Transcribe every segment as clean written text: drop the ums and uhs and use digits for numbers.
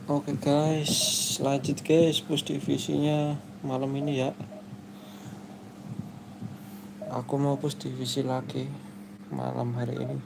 Oke guys, lanjut guys push divisinya malam ini ya. Aku mau push divisi lagi malam hari ini.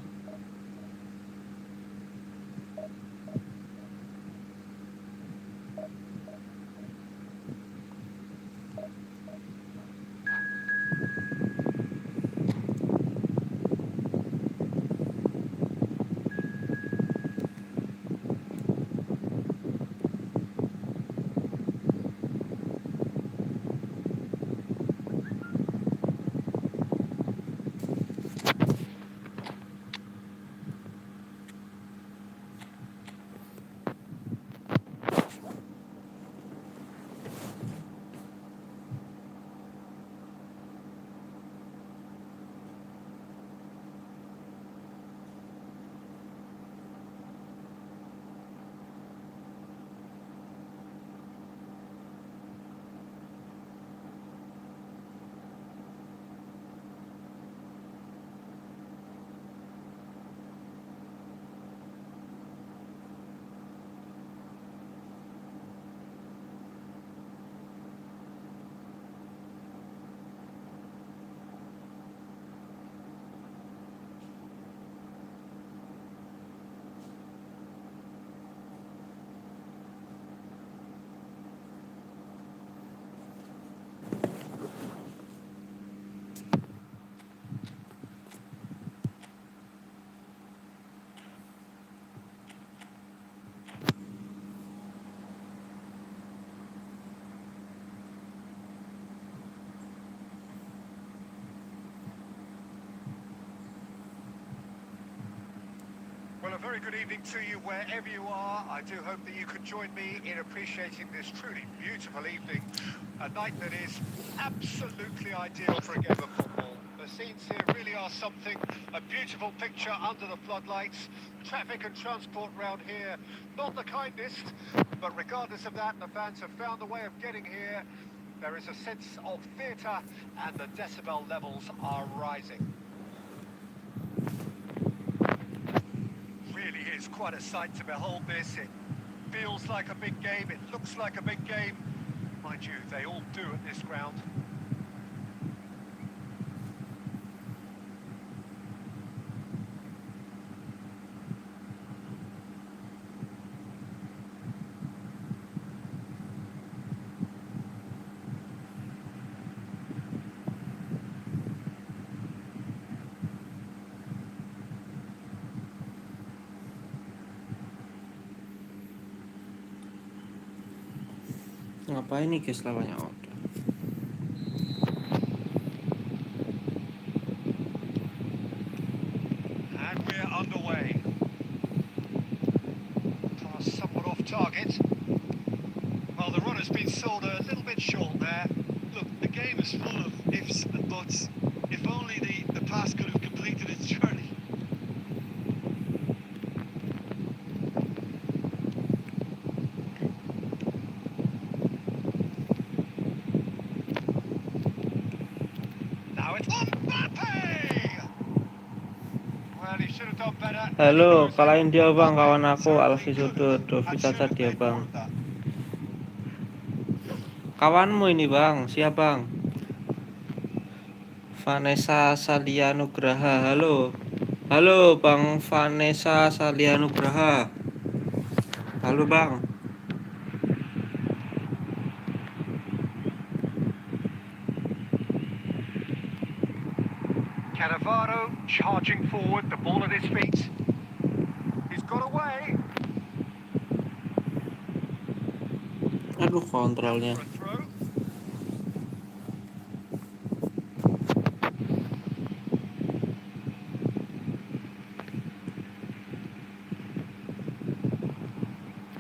Well, a very good evening to you wherever you are. I do hope that you could join me in appreciating this truly beautiful evening. A night that is absolutely ideal for a game of football. The scenes here really are something. A beautiful picture under the floodlights. Traffic and transport round here, not the kindest. But regardless of that, the fans have found a way of getting here. There is a sense of theatre and the decibel levels are rising. Really is quite a sight to behold this. It feels like a big game, it looks like a big game. Mind you, they all do at this ground. Ngapain nih guys lawannya? And we're underway. Pass somewhat off target. Well, the run has been sold a little bit short there. Look, the game is full of ifs and buts. If only the pass could have completed its journey. Now it's Mbappe! Well, he should have done better. Halo, kalahin dia bang, kawan aku Certainly Alfi could Sudut, have Dovi and should caca have dia made more bang. of that. Kawanmu ini bang, siapa bang? Vanessa Salianugraha, halo. Halo bang Vanessa Salianugraha. Halo bang. Cannavaro charging forward, the ball at his feet. He's got away. Aduh Out kontrolnya. for a throw.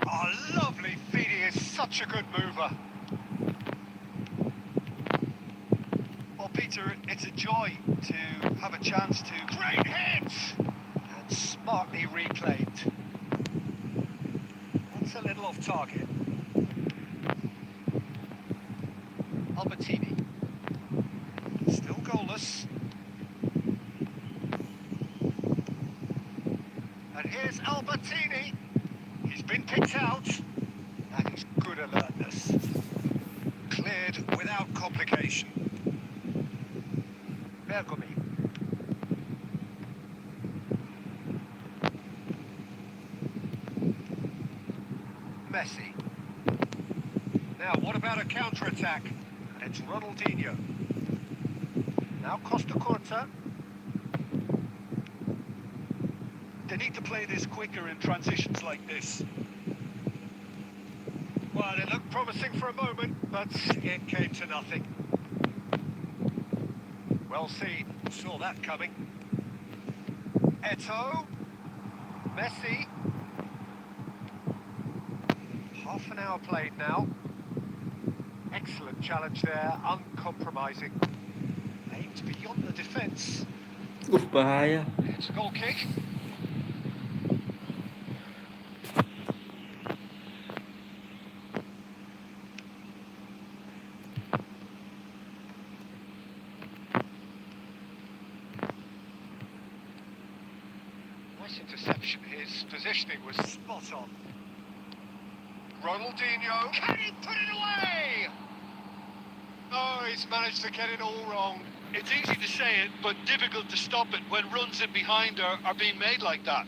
Oh, lovely feeding is such a good mover. Well, Peter, it's a joy to have a chance to... Great hit! And smartly reclaimed. That's a little off target. Albertini. Still goalless. And here's Albertini. He's been picked out. That is good alertness. Cleared without complication. Bergomi. Messi. Now, what about a counter-attack? And it's Ronaldinho. Now Costa Curta. They need to play this quicker in transitions like this. Well, it looked promising for a moment, but it came to nothing. Well seen, saw that coming. Eto'o. Messi. Half an hour played now. Excellent challenge there, uncompromising. Aimed beyond the defence. Bahaya. It's a goal kick. Nice interception. His positioning was spot on. Ronaldinho. Can he put it away? Oh, he's managed to get it all wrong. It's easy to say it, but difficult to stop it when runs in behind are being made like that.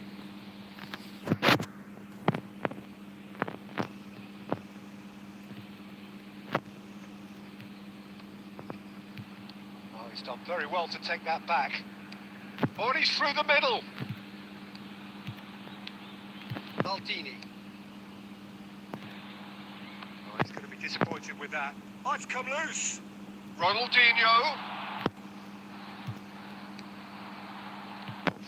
Oh, he's done very well to take that back. Oh, and he's through the middle. Maldini. Oh, he's going to be disappointed with that. Oh, it's come loose. Ronaldinho.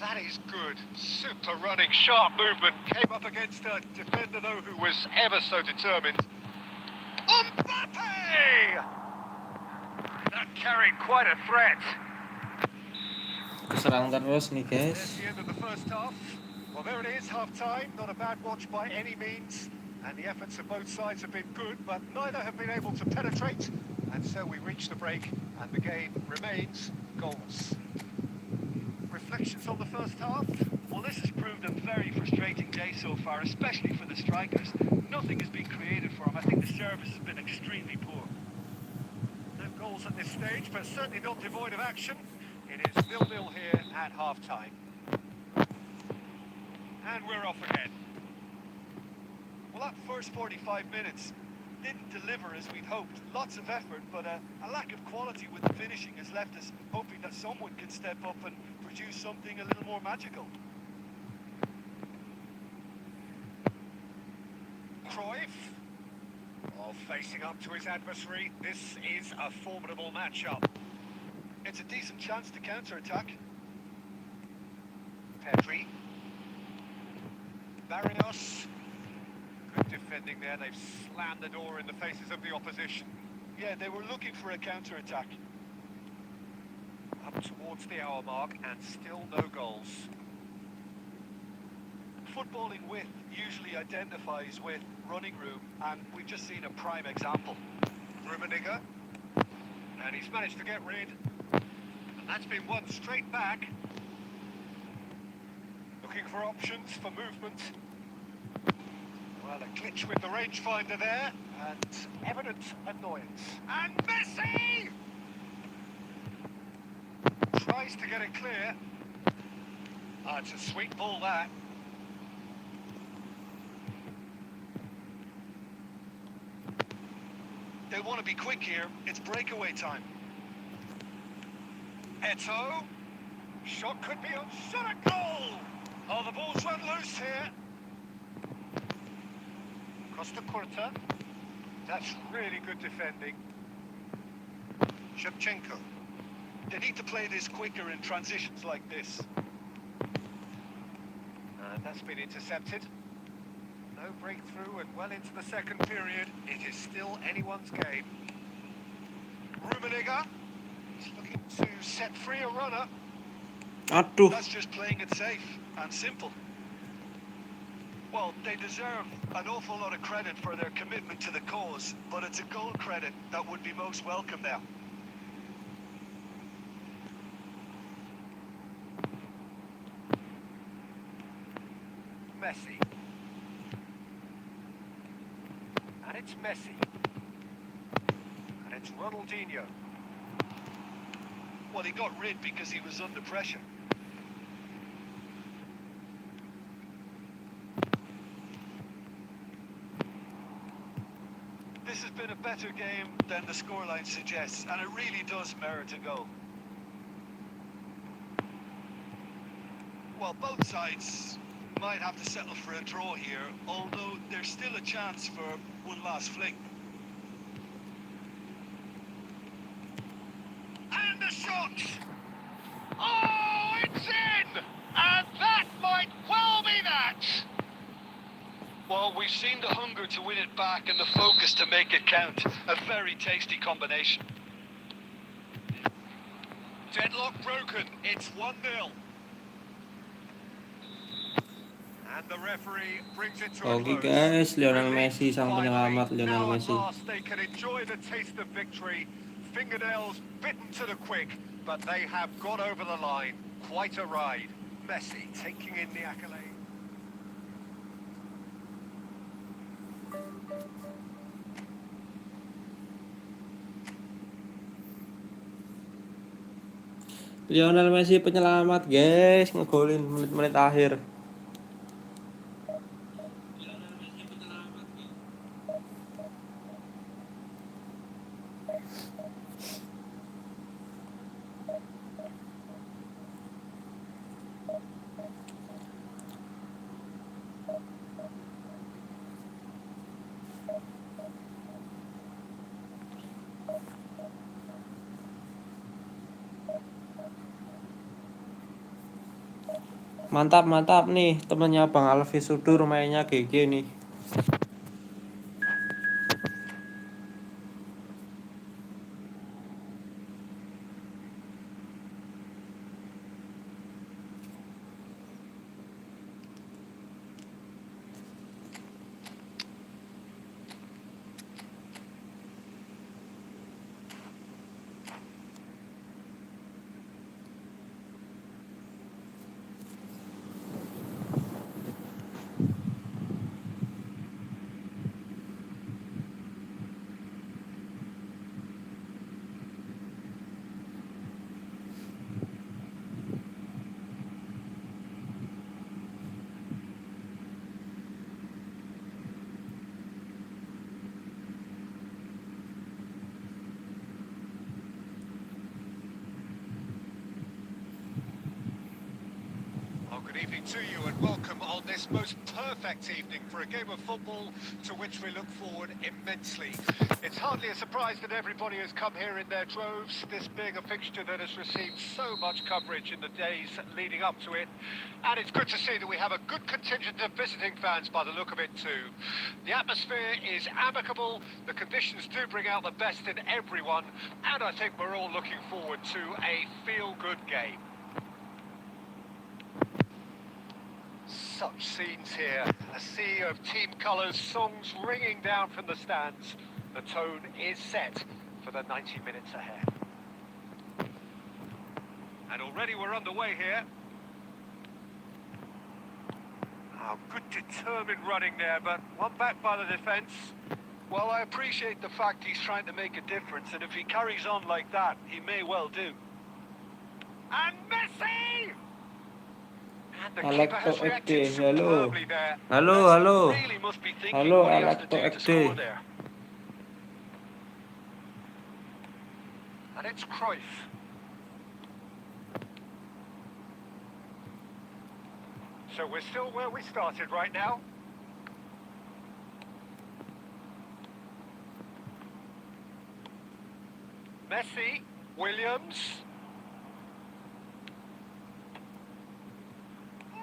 That is good. Super running, sharp movement. Came up against a defender, though, who was ever so determined. Mbappe! That carried quite a threat. Keserang terus nih There's guys. the end of the first half. Well, there it is, half-time. Not a bad watch by any means. And the efforts of both sides have been good, but neither have been able to penetrate. And so we reach the break, and the game remains goalless. Reflections on the first half? Well, this has proved a very frustrating day so far, especially for the strikers. Nothing has been created for them. I think the service has been extremely poor. No goals at this stage, but certainly not devoid of action. It is 0-0 here at half-time. And we're off again. Well, that first 45 minutes didn't deliver as we'd hoped. Lots of effort, but a lack of quality with the finishing has left us hoping that someone can step up and produce something a little more magical. Cruyff. Oh, facing up to his adversary. This is a formidable matchup. It's a decent chance to counter-attack. Pedri. Barrios. Good defending there. They've slammed the door in the faces of the opposition. Yeah, they were looking for a counter-attack. Up towards the hour mark and still no goals. Footballing width usually identifies with running room, and we've just seen a prime example. Rummenigge. And he's managed to get rid. And that's been won straight back. Looking for options for movement. Well, a glitch with the rangefinder there, and evident annoyance. And Messi! Tries to get it clear. Ah, it's a sweet ball, that. They want to be quick here. It's breakaway time. Eto'o. Shot could be on. Shot a goal! Oh, the ball's run loose here. Costa Curta. That's really good defending. Shevchenko. They need to play this quicker in transitions like this. And that's been intercepted. No breakthrough and well into the second period. It is still anyone's game. Rummenigge. He's looking to set free a runner. Aduh. That's just playing it safe and simple. Well, they deserve an awful lot of credit for their commitment to the cause, but it's a goal credit that would be most welcome now. Messi. And it's Messi. And it's Ronaldinho. Well, he got rid because he was under pressure. This has been a better game than the scoreline suggests, and it really does merit a goal. Well, both sides might have to settle for a draw here, although there's still a chance for one last fling. And the shot! Oh, it's in! And that might well be that! Well, we've seen the hunger to win it back and the focus to make it count. A very tasty combination. Deadlock broken. It's 1-0. And the referee brings it to a Oke close. guys, Lionel Relief Messi sang finally. penyelamat Lionel Now at Messi. last they can enjoy the taste of victory. Fingernails bitten to the quick, but they have got over the line. Quite a ride. Messi taking in the accolade. Lionel Messi penyelamat guys, ngegolin menit-menit akhir. Mantap nih, temennya Bang Alfi Sudur mainnya GG nih. Good evening to you and welcome on this most perfect evening for a game of football to which we look forward immensely. It's hardly a surprise that everybody has come here in their droves, this being a fixture that has received so much coverage in the days leading up to it. And it's good to see that we have a good contingent of visiting fans by the look of it too. The atmosphere is amicable, the conditions do bring out the best in everyone, and I think we're all looking forward to a feel-good game. Such scenes here, a sea of team colours, songs ringing down from the stands. The tone is set for the 90 minutes ahead. And already we're underway here. Oh, good determined running there, but one back by the defence. Well, I appreciate the fact he's trying to make a difference, and if he carries on like that, he may well do. And Messi! And the Alek keeper to has reacted XD, halo. superbly there. Halo. Really must be thinking Halo, what he has Alek to to do to XD. score there. And it's Cruyff. So we're still where we started right now. Messi, Williams.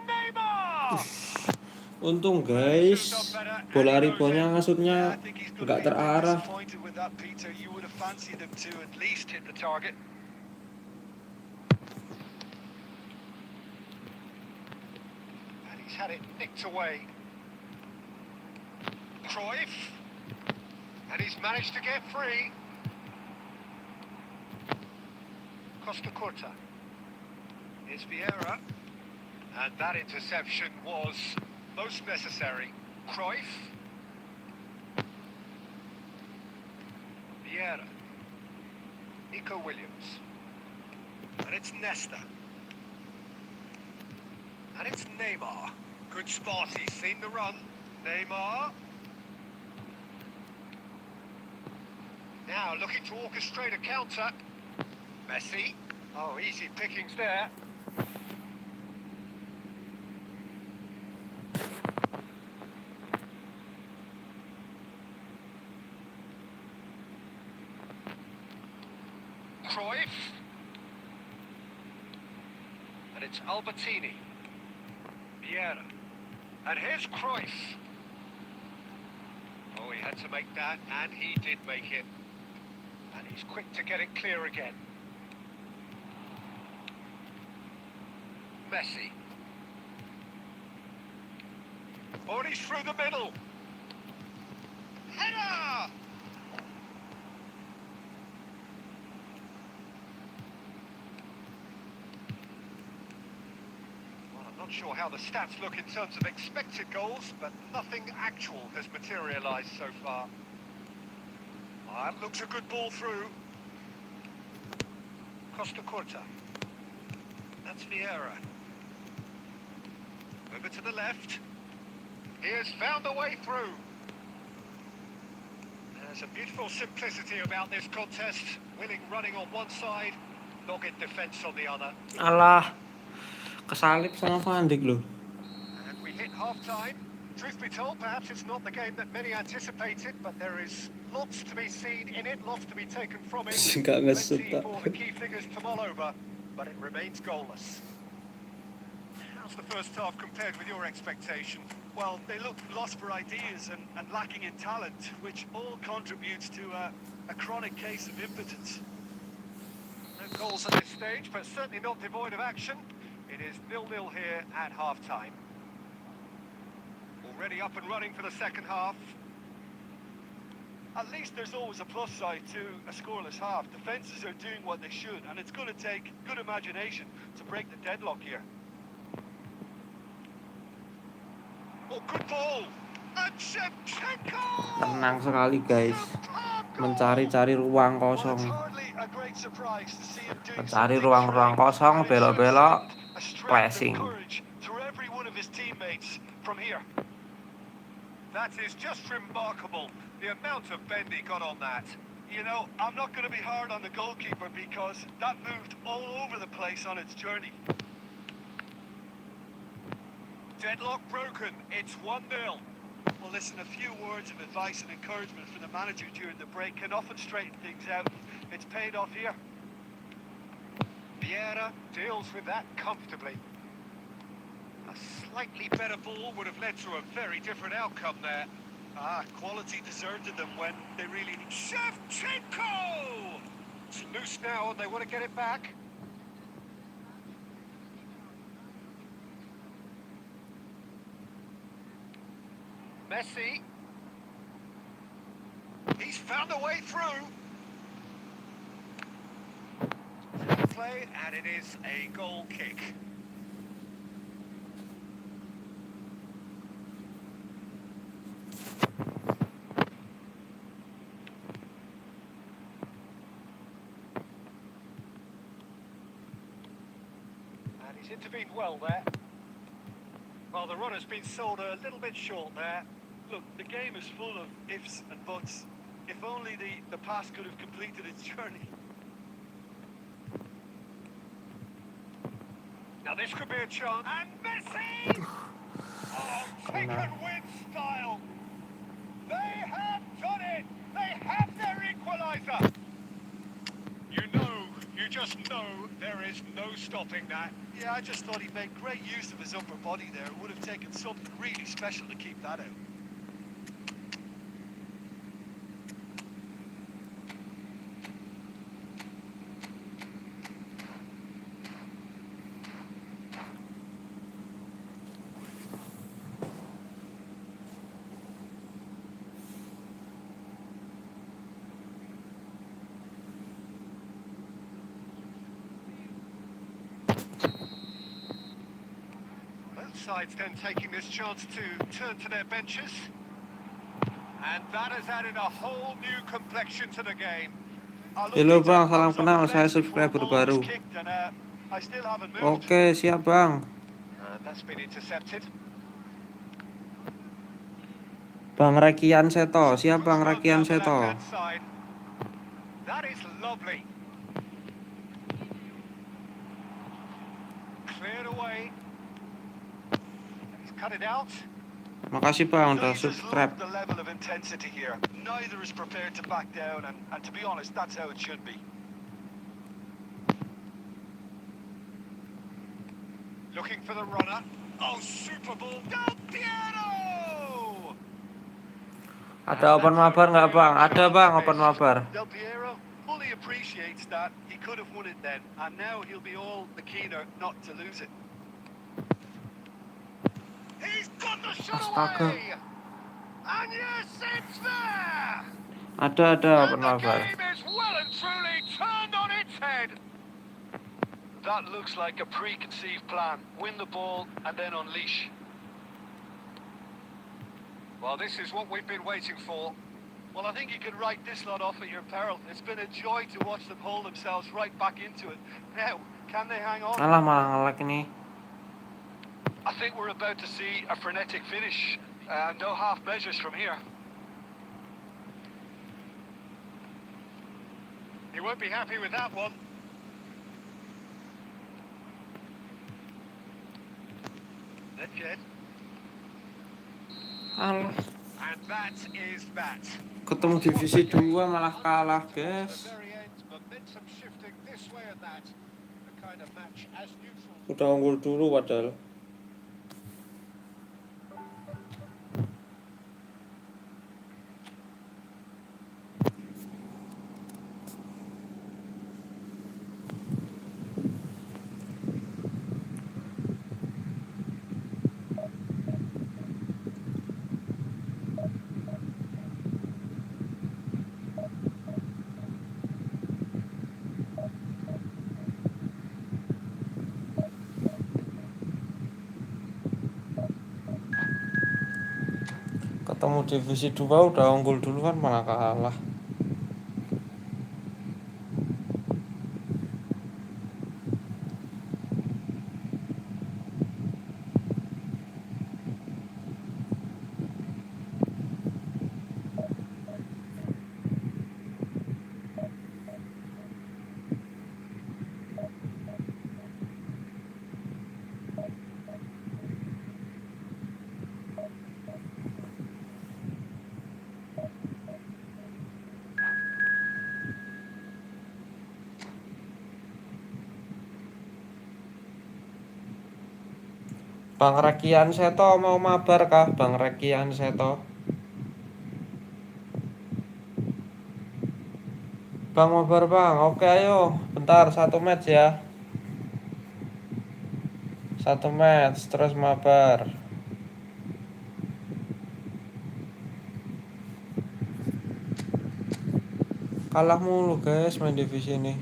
Neymar! Untung guys, bola ribonya ngasutnya nggak terarah. Disappointed with that, Peter. You would have fancied him to at least hit the target. And he's had it nicked away. Cruyff. And he's managed to get free. Costa Curta. Here's Vieira. And that interception was most necessary. Cruyff. Vieira. Nico Williams. And it's Nesta. And it's Neymar. Good spot, he's seen the run. Neymar. Now looking to orchestrate a counter. Messi. Oh, easy pickings there. Cruyff. And it's Albertini. Vieira. And here's Cruyff. Oh, he had to make that, and he did make it. And he's quick to get it clear again. Messi. Body through the middle. Header! Well, I'm not sure how the stats look in terms of expected goals, but nothing actual has materialised so far. That looks a good ball through. Costa Curta. That's Vieira. Over to the left. He has found a way through. There's a beautiful simplicity about this contest. Willing running on one side, dogged defence on the other. Alah, kesalip sama Van Dijk loh. And we hit half-time. Truth be told, perhaps it's not the game that many anticipated, but there is lots to be seen in it, lots to be taken from it. Nggak Let's see ngesut, for the key figures to mull over, but it remains goalless. How's the first half compared with your expectation? Well, they look lost for ideas and lacking in talent, which all contributes to a chronic case of impotence. No goals at this stage, but certainly not devoid of action. It is 0-0 here at half-time. Already up and running for the second half. At least there's always a plus side to a scoreless half. Defences are doing what they should, and it's going to take good imagination to break the deadlock here. Oh, good ball! And Shevchenko! Tenang sekali guys, mencari-cari ruang Well, it's kosong. hardly a great surprise to see him doing Mencari something ruang-ruang true, kosong, and it should belok-belok, send a strength pressing. and courage to every one of his teammates from here. That is just remarkable, the amount of bend he got on that. You know, I'm not going to be hard on the goalkeeper because that moved all over the place on its journey. Deadlock broken, it's 1-0. Well, listen, a few words of advice and encouragement from the manager during the break can often straighten things out. It's paid off here. Vieira deals with that comfortably. A slightly better ball would have led to a very different outcome there. Ah, quality deserted them when they really need... Shevchenko! It's loose now and they want to get it back. Messi. He's found a way through. Play, and it is a goal kick. And he's intervened well there. Well, the run has been sold a little bit short there. Look, the game is full of ifs and buts. If only the pass could have completed its journey. Now this could be a chance. And Messi! Oh, taken with style. They have done it. They have their equaliser. You just know there is no stopping that. Yeah, I just thought he made great use of his upper body there. It would have taken something really special to keep that out. Both sides then taking this chance to turn to their benches. And that has added a whole new complexion to the game. I looked Halo into bang, salam close-up kenal, saya defence before the subscriber ball was baru. kicked, and I still haven't moved. Oke, siap bang. And that's been intercepted. Bang Rekian Seto, Some siap good bang work Rekian down the Seto. left-hand side. That is lovely. Cleared away. He's cut it out. Makasih bang udah Neither's subscribe. loved the level of intensity here. Neither is prepared to back down, and to be honest, that's how it should be. Looking for the runner. Oh, Super Bowl. Del Piero! Ada open mabar nggak bang? Ada bang open mabar. Del Piero fully appreciates that he could have won it then, and now he'll be all the keener not to lose it. He's got the shot Astaga. away! And yes, it's there! Ada And open the mabar. game is well and truly turned on its head. That looks like a preconceived plan. Win the ball and then unleash. Well, this is what we've been waiting for. Well, I think you can write this lot off at your peril. It's been a joy to watch them hold themselves right back into it. Now, can they hang on? Alah malah nge-lag ini. I think we're about to see a frenetic finish. No half measures from here. He won't be happy with that one. That's it. Alah, And that is that. ketemu divisi 2 malah kalah guys. The very end, momentum shifting this way and that. The kind of match as neutral. Udah unggul dulu padahal. Ketemu divisi 2 udah unggul duluan malah kalah. Bang Rekian Seto mau mabar kah? Bang Rekian Seto. Bang mabar bang, oke ayo. Bentar, 1 match ya. 1 match, terus mabar. Kalah mulu guys main divisi ini.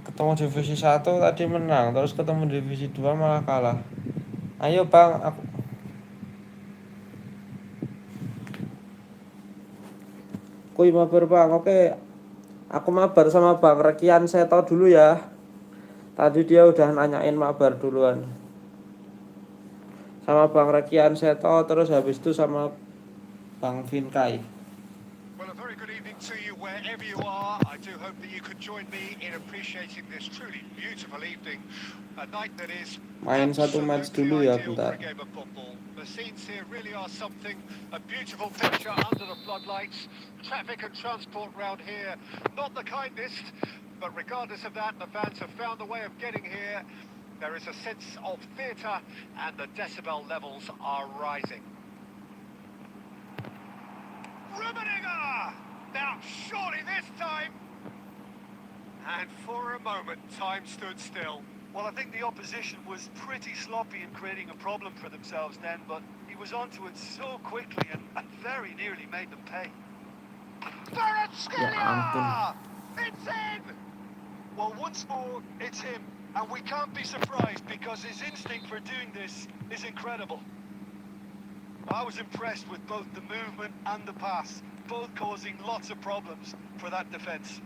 Ketemu divisi 1 tadi menang, terus ketemu divisi 2 malah kalah. Ayo bang, aku kui mabar bang, oke. Aku mabar sama Bang Rekian Seto dulu ya. Tadi dia udah nanyain mabar duluan. Sama Bang Rekian Seto, terus habis itu sama Bang Vinkai. Well, a very good evening to you wherever you are. I do hope that you could join me in appreciating this truly beautiful evening. A night that is Main 1 match dulu absolutely ya ideal for bentar. a game of football. The scenes here really are something. A beautiful picture under the floodlights. Traffic and transport round here, not the kindest. But regardless of that, the fans have found a way of getting here. There is a sense of theatre and the decibel levels are rising. Rummenigge! Now, surely this time! And for a moment, time stood still. Well, I think the opposition was pretty sloppy in creating a problem for themselves then, but he was onto it so quickly and very nearly made them pay. Kvaratskhelia! Ya ampun. It's in! Well, once more, it's him, and we can't be surprised because his instinct for doing this is incredible. I was impressed with both the movement and the pass, both causing lots of problems for that defence.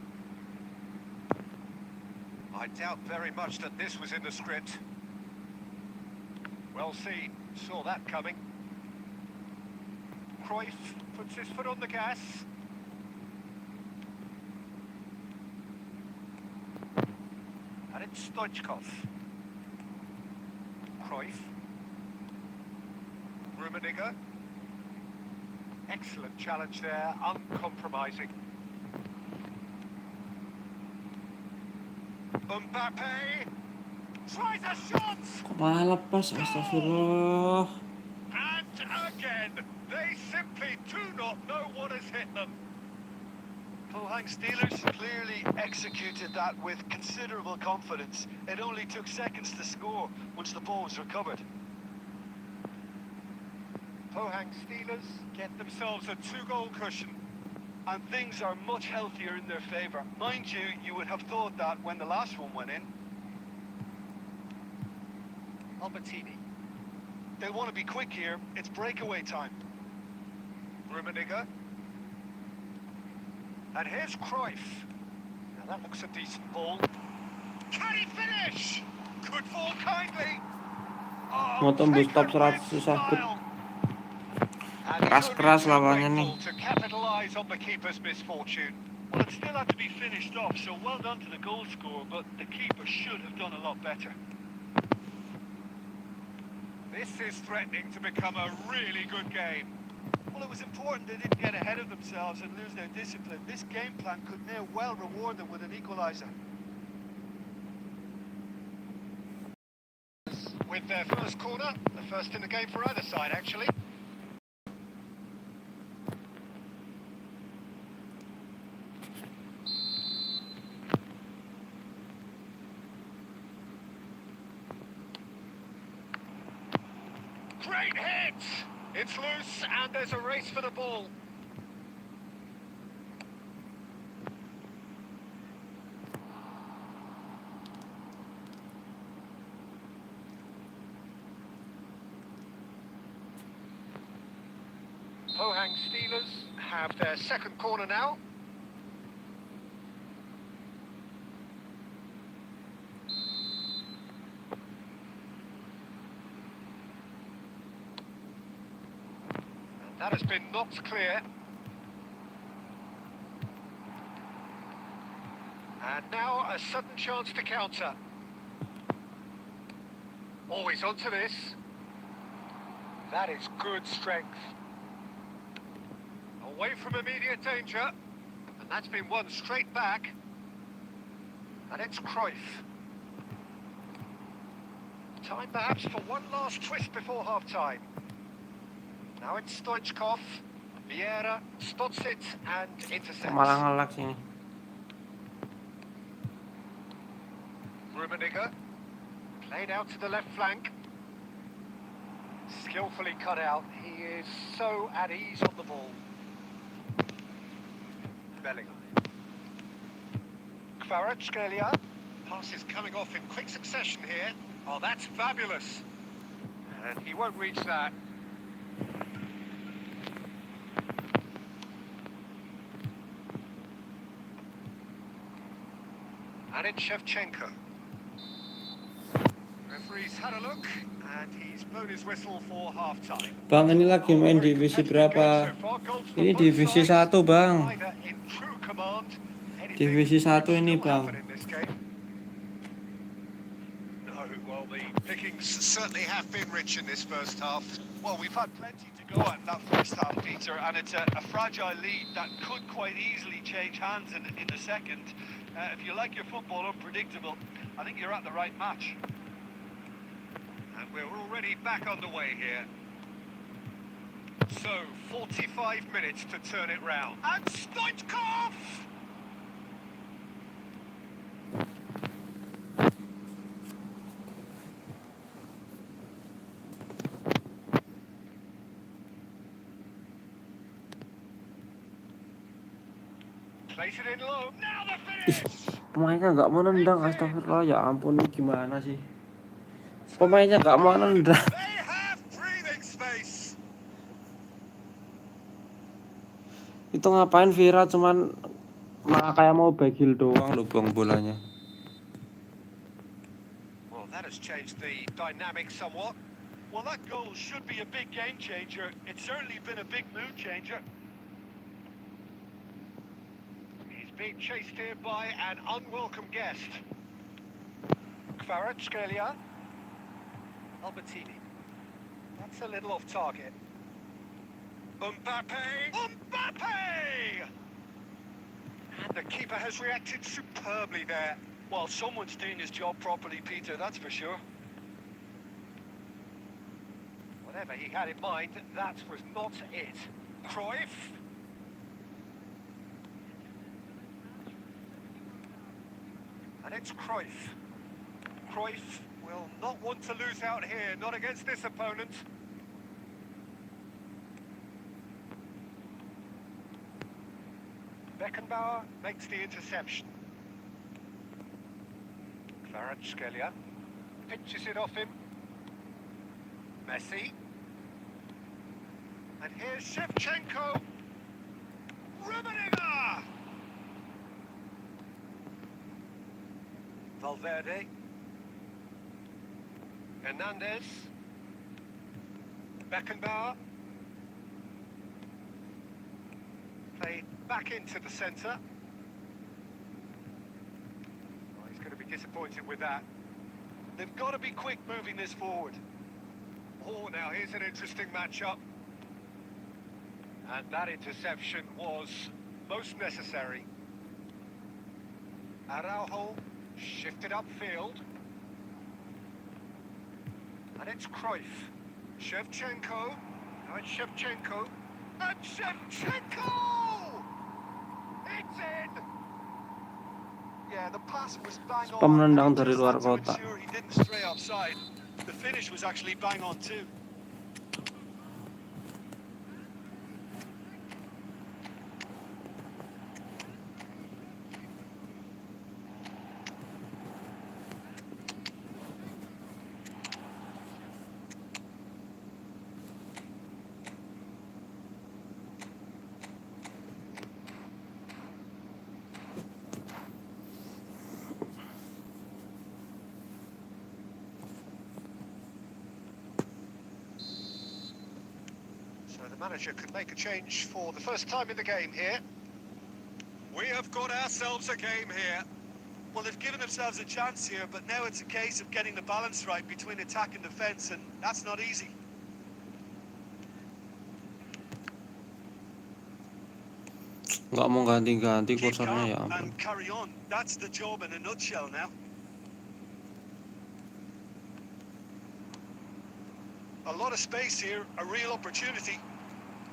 I doubt very much that this was in the script. Well seen, saw that coming. Cruyff puts his foot on the gas. And it's Stoichkov. Cruyff. Rummenigge. Excellent challenge there, uncompromising. Mbappe tries a shot! Malah lepas, astagfirullah. And again, they simply do not know what has hit them. Pohang Steelers clearly executed that with considerable confidence. It only took seconds to score once the ball was recovered. Pohang Steelers get themselves a 2-goal cushion. And things are much healthier in their favour. Mind you, you would have thought that when the last one went in. Albertini. They'll want to be quick here. It's breakaway time. Rummenigge. And here's Cruyff. Now that looks a decent ball. Can he finish? Good ball, kindly. Mau tembus top 100 susah put. Keras-keras lawannya nih. To capitalize on the keeper's misfortune. Well, it still had to be finished off, so well done to the goal scorer, but the keeper should have done a lot better. This is threatening to become a really good game. Well, it was important they didn't get ahead of themselves and lose their discipline. This game plan could now well reward them with an equaliser. With their first corner, the first in the game for either side, actually. Great hit! It's loose and there's a race for the ball. Pohang Steelers have their second corner now. That has been knocked clear. And now a sudden chance to counter. Always onto this. That is good strength. Away from immediate danger. And that's been won straight back. And it's Cruyff. Time perhaps for one last twist before half-time. Now it's Stoichkov. Vieira spots it and intercepts. Malah ngelak sini. Rummenigge played out to the left flank. Skillfully cut out. He is so at ease on the ball. Bellingham. Kvaratskhelia. Passes coming off in quick succession here. Oh, that's fabulous. And he won't reach that. And it's Shevchenko. Referee's had a look, and he's blown his whistle for half-time. Bang, ini lagi main divisi berapa? Ini divisi 1, Bang. Divisi 1 ini, Bang. No, well, the pickings certainly have been rich in this first half. Well, we've had plenty to go at in that first half, Peter, and it's a fragile lead that could quite easily change hands in the second. If you like your football unpredictable, I think you're at the right match. And we're already back underway here. So, 45 minutes to turn it round. And Stoichkov! Place it in low. Now the finish! Pemainnya nggak mau nendang, astagfirullah, ya ampun, ini gimana sih? Pemainnya nggak mau nendang. They have breathing space. Itu ngapain Vira cuman kayak mau bagil doang loh buang bolanya. Well, that has changed the dynamic somewhat. Well, that goal should be a big game changer. It's certainly been a big mood changer. He's being chased here by an unwelcome guest. Kvaratskhelia. Albertini. That's a little off target. Mbappe! Mbappe! And the keeper has reacted superbly there. Well, someone's doing his job properly, Peter, that's for sure. Whatever he had in mind, that was not it. Cruyff. And it's Cruyff. Cruyff will not want to lose out here, not against this opponent. Beckenbauer makes the interception. Kvaratskhelia pitches it off him. Messi. And here's Shevchenko. Rummenigge! Valverde. Hernandez. Beckenbauer. Played back into the centre. Oh, he's going to be disappointed with that. They've got to be quick moving this forward. Oh, now here's an interesting matchup. And that interception was most necessary. Araujo shifted upfield. And it's Cruyff. Shevchenko. Now it's Shevchenko. And Shevchenko! It's in! Yeah, the pass was bang on. Pemenendang He dari just luar had to kota. ensure he didn't stray offside. The finish was actually bang on too. So the manager could make a change for the first time in the game here. We have got ourselves a game here. Well, they've given themselves a chance here, but now it's a case of getting the balance right between attack and defence, and that's not easy. Nggak mau ganti-ganti Keep kursornya ya calm ampun. and carry on. That's the job in a nutshell now. A lot of space here, a real opportunity.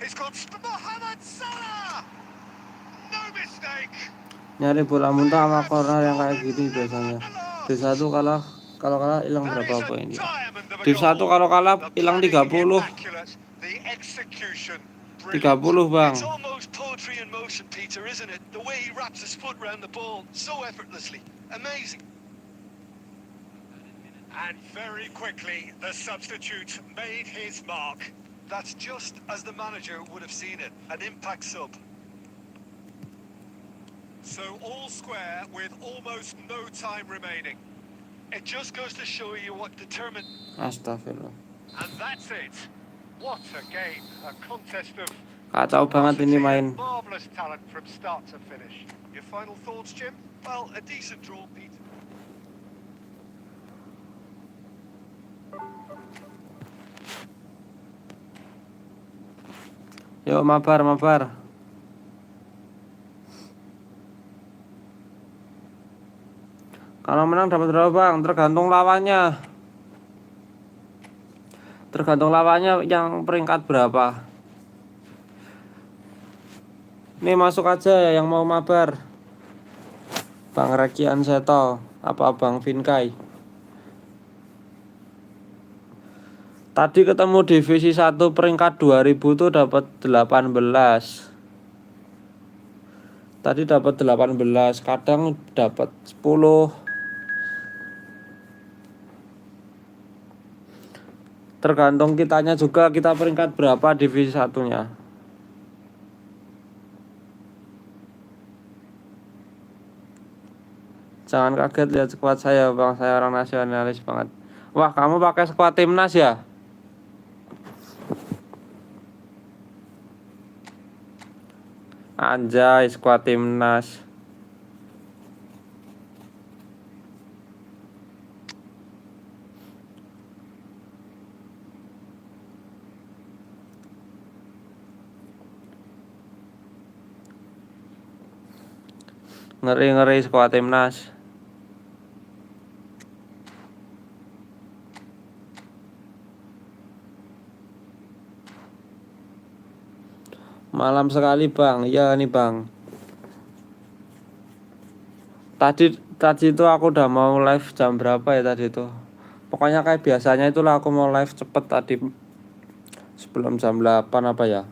It's got Mohamed Salah! No mistake! Nyari bola muntah sama corner yang kayak gini biasanya. Di satu kalau kalah hilang That berapa is a poin ya? diamond of a Di satu goal. kalau kalah The hilang planning 30. immaculate, the execution 30 brilliant. bang. It's almost poetry in motion, Peter, isn't it? The way he wraps his foot round the ball so effortlessly. Amazing. And very quickly, the substitute made his mark. That's just as the manager would have seen it. An impact sub. So all square with almost no time remaining. It just goes to show you what determined. Astagfirullah. And that's it. What a game. A contest of Kacau banget ini main. marvellous talent from start to finish. Your final thoughts, Jim? Well, a decent draw, Peter. Yuk mabar. Kalau menang dapat berapa bang? Tergantung lawannya yang peringkat berapa. Nih masuk aja ya yang mau mabar. Bang Rekian Seto apa Bang Vinkai. Tadi ketemu divisi 1 peringkat 2000 tuh dapat 18. Tadi dapat 18, kadang dapat 10. Tergantung kitanya juga, kita peringkat berapa divisi 1-nya. Jangan kaget lihat skuad saya, Bang. Saya orang nasionalis banget. Wah, kamu pakai skuad timnas ya? Anjay, skuad timnas. Ngeri-ngeri skuad timnas. Malam sekali, Bang. Iya nih, Bang. Tadi itu aku udah mau live jam berapa ya tadi itu? Pokoknya kayak biasanya itulah aku mau live cepet tadi sebelum jam 8 apa ya.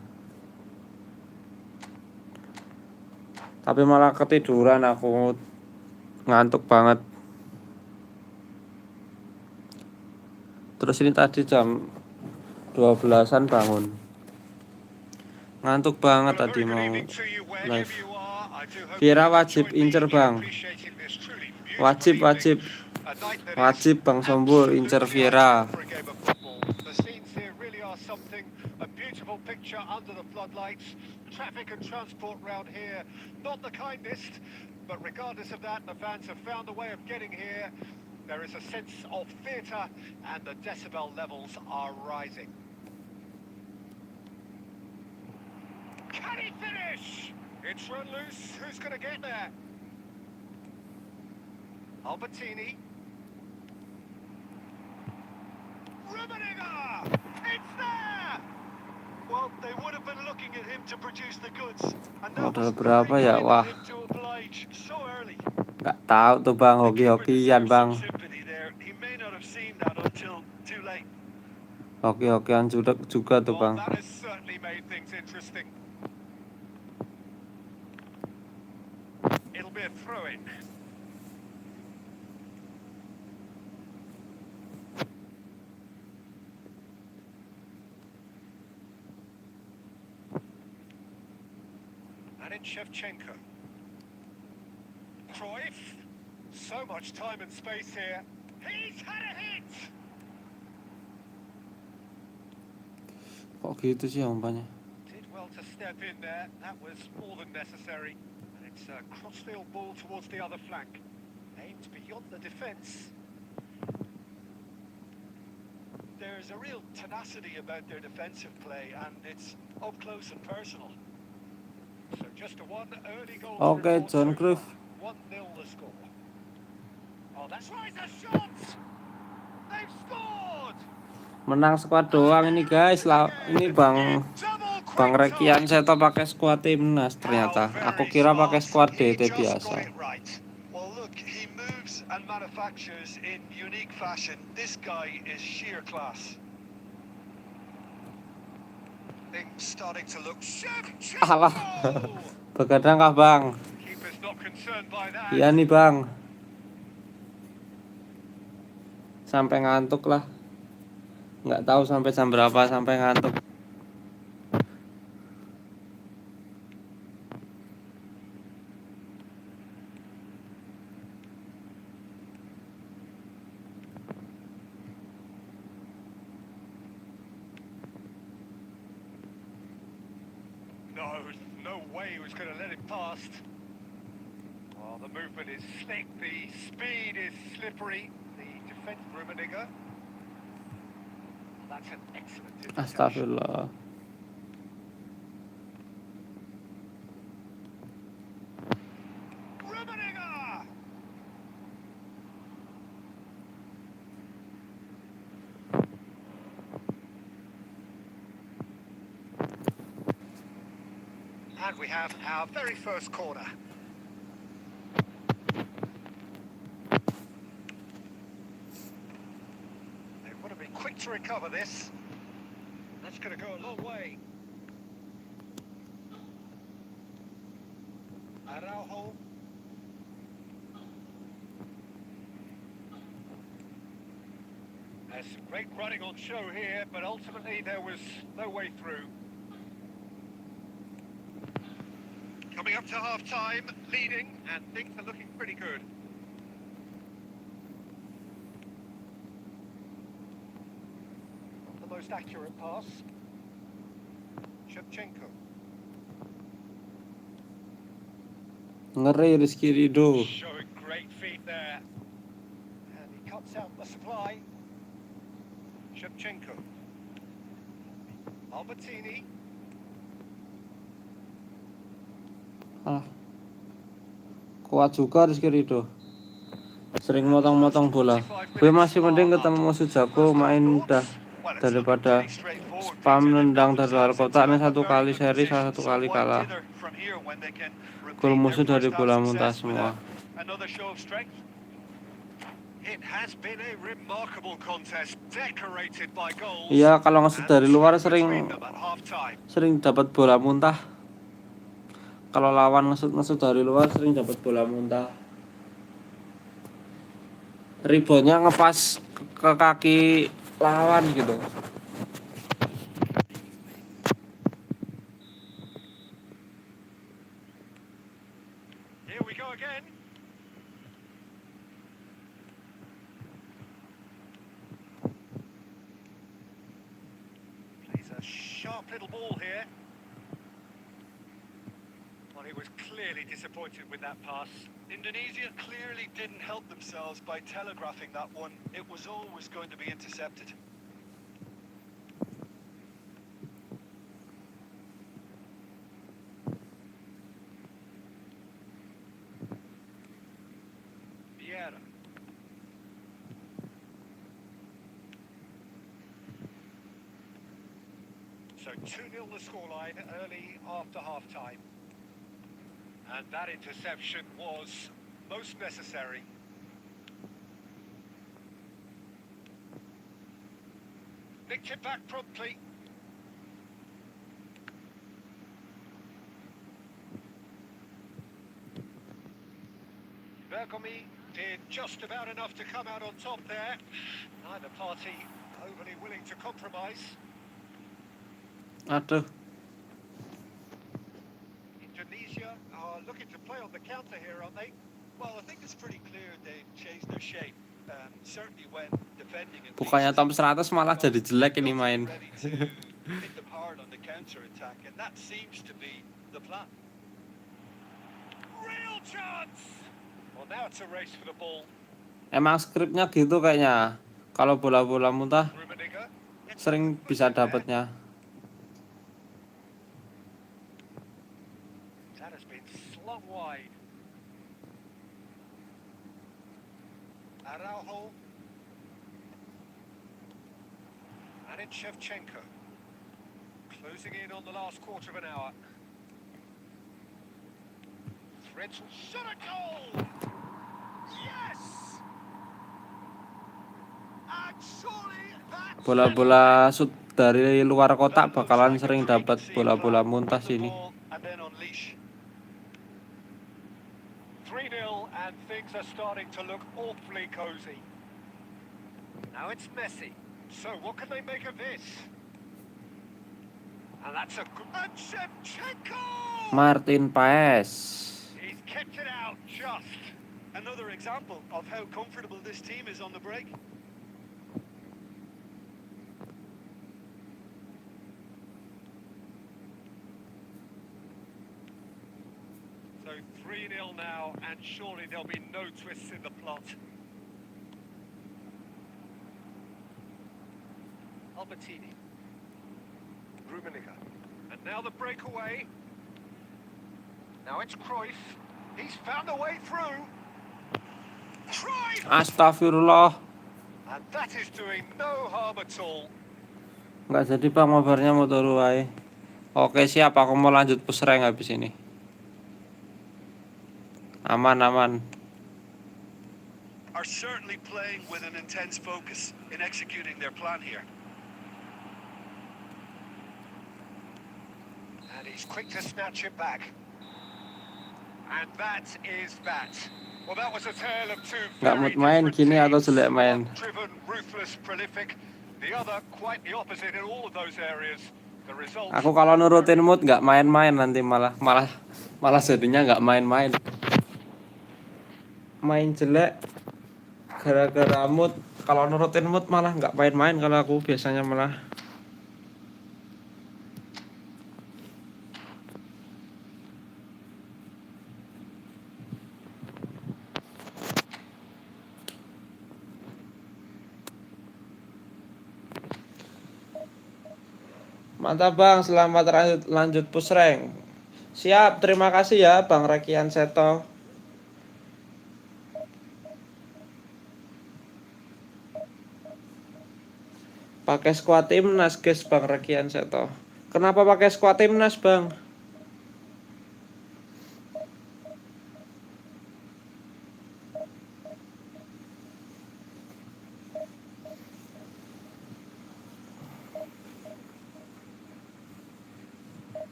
Tapi malah ketiduran aku, ngantuk banget. Terus ini tadi jam 12-an bangun. Ngantuk banget Well, a tadi very good mau evening to you wherever live. you are. I do hope that Vira you could wajib join me incer, in Bang. appreciating this truly beautiful Wajib, evening. wajib. A night that is Wajib Bang Sombul incer absolutely ideal Vira. for a game of football. The scenes here really are something. A beautiful picture under the floodlights. Traffic and transport round here, not the kindest, but regardless of that, the fans have found a way of getting here. There is a sense of theatre and the decibel levels are rising. Can he finish? It's run loose. Who's going to get there? Albertini. Rummenigge! It's there! Well, they would have been looking at him to produce the goods, and that Modal was berapa very ya? kind Wah, of him to oblige so early. nggak tahu tuh Bang, The keeper hoki-hokian deserves Bang. some sympathy there. He may not have seen that until too late. Hoki-hokian juga tuh Well, Bang. that has certainly made things interesting. It'll be a throw-in. And it's Shevchenko. Cruyff. So much time and space here. He's had a hit! Kok gitu sih umpannya? Did well to step in there. That was more than necessary. And it's a crossfield ball towards the other flank. Aimed beyond the defence. There's a real tenacity about their defensive play, and it's up close and personal. So just a one early goal. Oke, John Cruyff. 1-0 the score. Oh, that's right, the shot! They've scored! Menang skuad doang ini guys. Ini Bang Rekian saya tahu pakai skuad timnas ternyata. Aku kira pakai skuad DT biasa. Well, look, he moves and manufactures in unique fashion. This guy is sheer class. Things starting to look Alah. Begadang kah Bang? Keeper's not concerned by that. Iya nih Bang. Sampai ngantuk lah. Nggak tahu sampai jam berapa sampai ngantuk. No way he was going to let it past. Oh, the movement is slick, the speed is slippery. The defence, Rummenigge. That's an excellent interception. Astagfirullah. Rummenigge! And we have our very first corner. They want to be quick to recover this. That's going to go a long way. Araujo. There's some great running on show here, but ultimately there was no way through. Coming up to half-time, leading, and things are looking pretty good. most accurate pass. Shevchenko. Ngeri Rizky Ridho. Showing great feet there. And he cuts out the supply. Shevchenko. Albertini. Ah. Kuat juga Rizky Ridho. Sering motong-motong bola. Gue masih mending ketemu musuh jago main dah daripada spam nendang dari luar kotak. Ini 1 kali seri, 1 kali kalah. Gol musuh dari bola muntah semua. Iya, kalau ngesut dari luar sering dapat bola muntah. Kalau lawan ngesut dari luar sering dapat bola muntah. Reboundnya ngepas ke kaki lawan gitu. Here we go again. Plays a sharp little ball here. Well, he was clearly disappointed with that pass. Indonesia clearly didn't help themselves by telegraphing that one. It was always going to be intercepted. Vieira. So 2-0 the scoreline early after half-time. And that interception was most necessary. Nicked it back promptly. Bergomi did just about enough to come out on top there. Neither party overly willing to compromise. Aduh. Indonesia are looking to play on the counter here, aren't they? Well, I think it's pretty clear they've changed their shape. Certainly when defending. Bukannya top 100 malah jadi jelek ini main. Ready to hit them hard on the counter attack, and that seems to be the plan. Real chance! Well, now it's a race for the ball. Emang skripnya gitu kayaknya. Kalau bola-bola muntah Rummenigge. sering bisa dapatnya. That has been slung wide. Araujo. And it's Shevchenko. Closing in on the last quarter of an hour. Threads shot a goal! Yes! And surely that's... Bola-bola shoot dari luar kotak bakalan sering dapat bola-bola muntah sini. And then unleash. 3-0 and things are starting to look awfully cozy. Now it's Messi. So what can they make of this? And that's a good... And Shevchenko! Martin Paes. He's kept it out just. Another example of how comfortable this team is on the break. So 3-0 now, and surely there'll be no twists in the plot. Albertini. Rummenigge. And now the breakaway. Now it's Cruyff. He's found a way through. Cruyff! Astagfirullah. And that is doing no harm at all. Nggak jadi bang, mabarnya mau turu wae. Oke siap, aku mau lanjut push rank habis ini. Aman. Are certainly playing with an intense focus in executing their plan here. And he's quick to snatch it back. And that is that. Well, that was a tale of two Nggak very mood main different gini atau teams. jelek main. One driven, ruthless, prolific. The other quite the opposite in all of those areas. The result. Aku kalau nurutin mood nggak main-main nanti malah jadinya nggak main-main. Main jelek gara-gara mood. Kalau nurutin mood malah nggak main-main kalau aku biasanya malah Mantap Bang, selamat lanjut push rank. Siap, terima kasih ya Bang Rekian Seto. Pakai squad timnas guys Bang Rekian Seto. Kenapa pakai squad timnas Bang?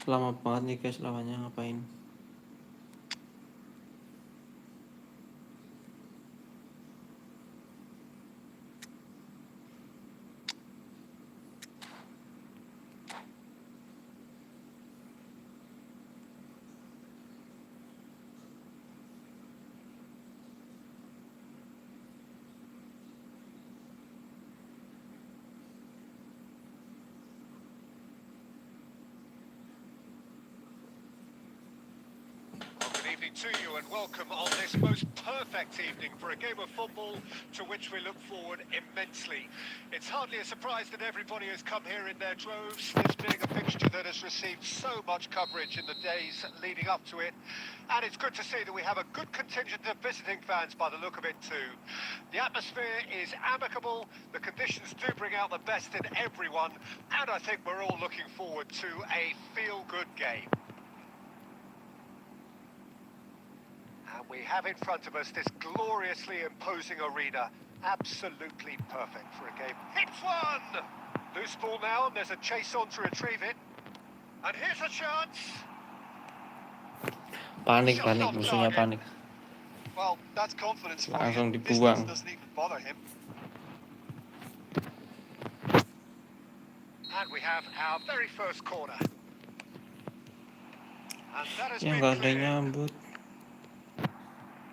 Lama banget nih guys lawannya ngapain? To you and welcome on this most perfect evening for a game of football to which we look forward immensely. It's hardly a surprise that everybody has come here in their droves, this being a fixture that has received so much coverage in the days leading up to it. And it's good to see that we have a good contingent of visiting fans by the look of it too. The atmosphere is amicable, the conditions do bring out the best in everyone, and I think we're all looking forward to a feel-good game. And we have in front of us this gloriously imposing arena. Absolutely perfect for a game. Hits one! Loose ball now, and there's a chase on to retrieve it. And here's a chance. Panik musuhnya panik. Well, that's confidence for Langsung you. dibuang. Distance doesn't even bother him. And we have our very first corner. And that has Ya been nggak ada cleared. nyambut.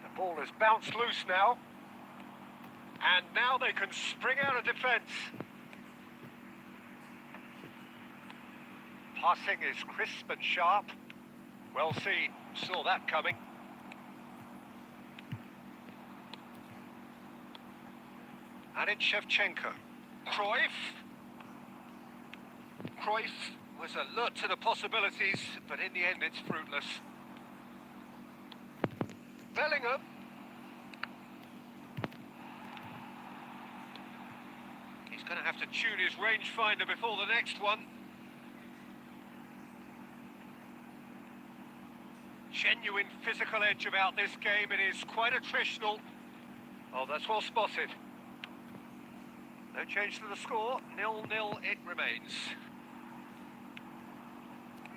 The ball has bounced loose now. And now they can spring out of defence. Passing is crisp and sharp. Well seen, saw that coming. And it's Shevchenko. Cruyff. Cruyff was alert to the possibilities, but in the end it's fruitless. Bellingham. He's going to have to tune his rangefinder before the next one. Genuine physical edge about this game. It is quite attritional. Oh, that's well spotted. No change to the score. 0-0 it remains.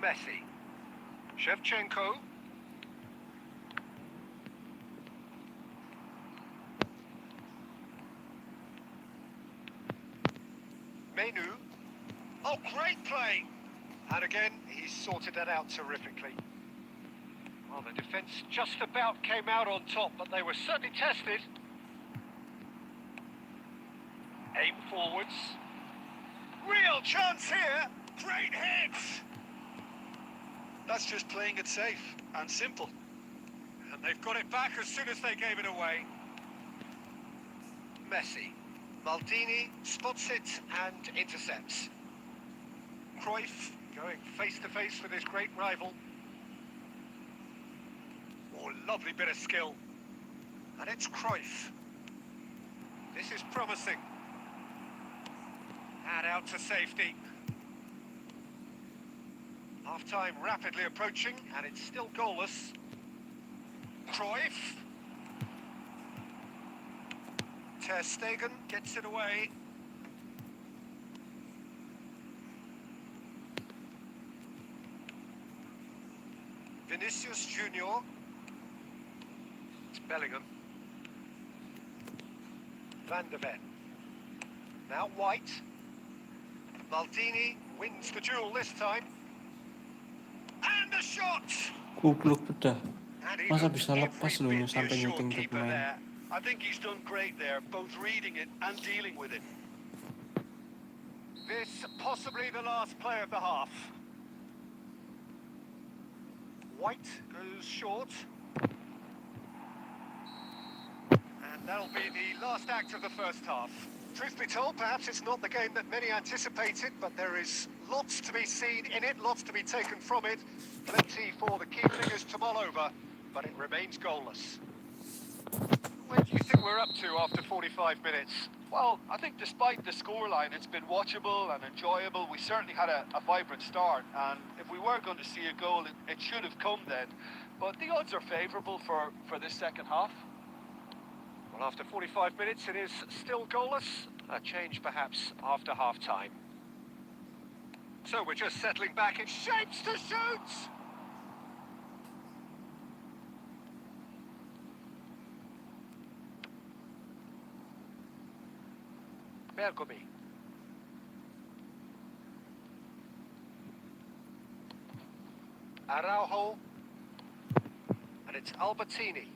Messi. Shevchenko. Menu. Oh, great play! And again, he sorted that out terrifically. Well, the defence just about came out on top, but they were certainly tested. Aim forwards. Real chance here! Great hits! That's just playing it safe and simple. And they've got it back as soon as they gave it away. Messi. Maldini spots it and intercepts. Cruyff going face to face with his great rival. Oh, lovely bit of skill. And it's Cruyff. This is promising. And out to safety. Half-time rapidly approaching, and it's still goalless. Cruyff. Ter Stegen gets it away. Vinicius Junior. It's Bellingham. Van de Ven. Now White. Maldini wins the duel this time. And the shot! Goblok bedah. And he Masa looked bisa lepas every loh ini bit the sampai assured nyuting ke keeper pemain. there. I think he's done great there, both reading it and dealing with it. This possibly the last play of the half. White goes short. And that'll be the last act of the first half. Truth be told, perhaps it's not the game that many anticipated, but there is lots to be seen in it, lots to be taken from it. Plenty for the key figures to mull over, but it remains goalless. Where do you think we're up to after 45 minutes? Well, I think despite the scoreline, it's been watchable and enjoyable. We certainly had a vibrant start, and if we were going to see a goal, it should have come then. But the odds are favourable for this second half. Well, after 45 minutes, it is still goalless. A change, perhaps, after half-time. So we're just settling back in shapes to shoot! Bergomi. Araujo. And it's Albertini.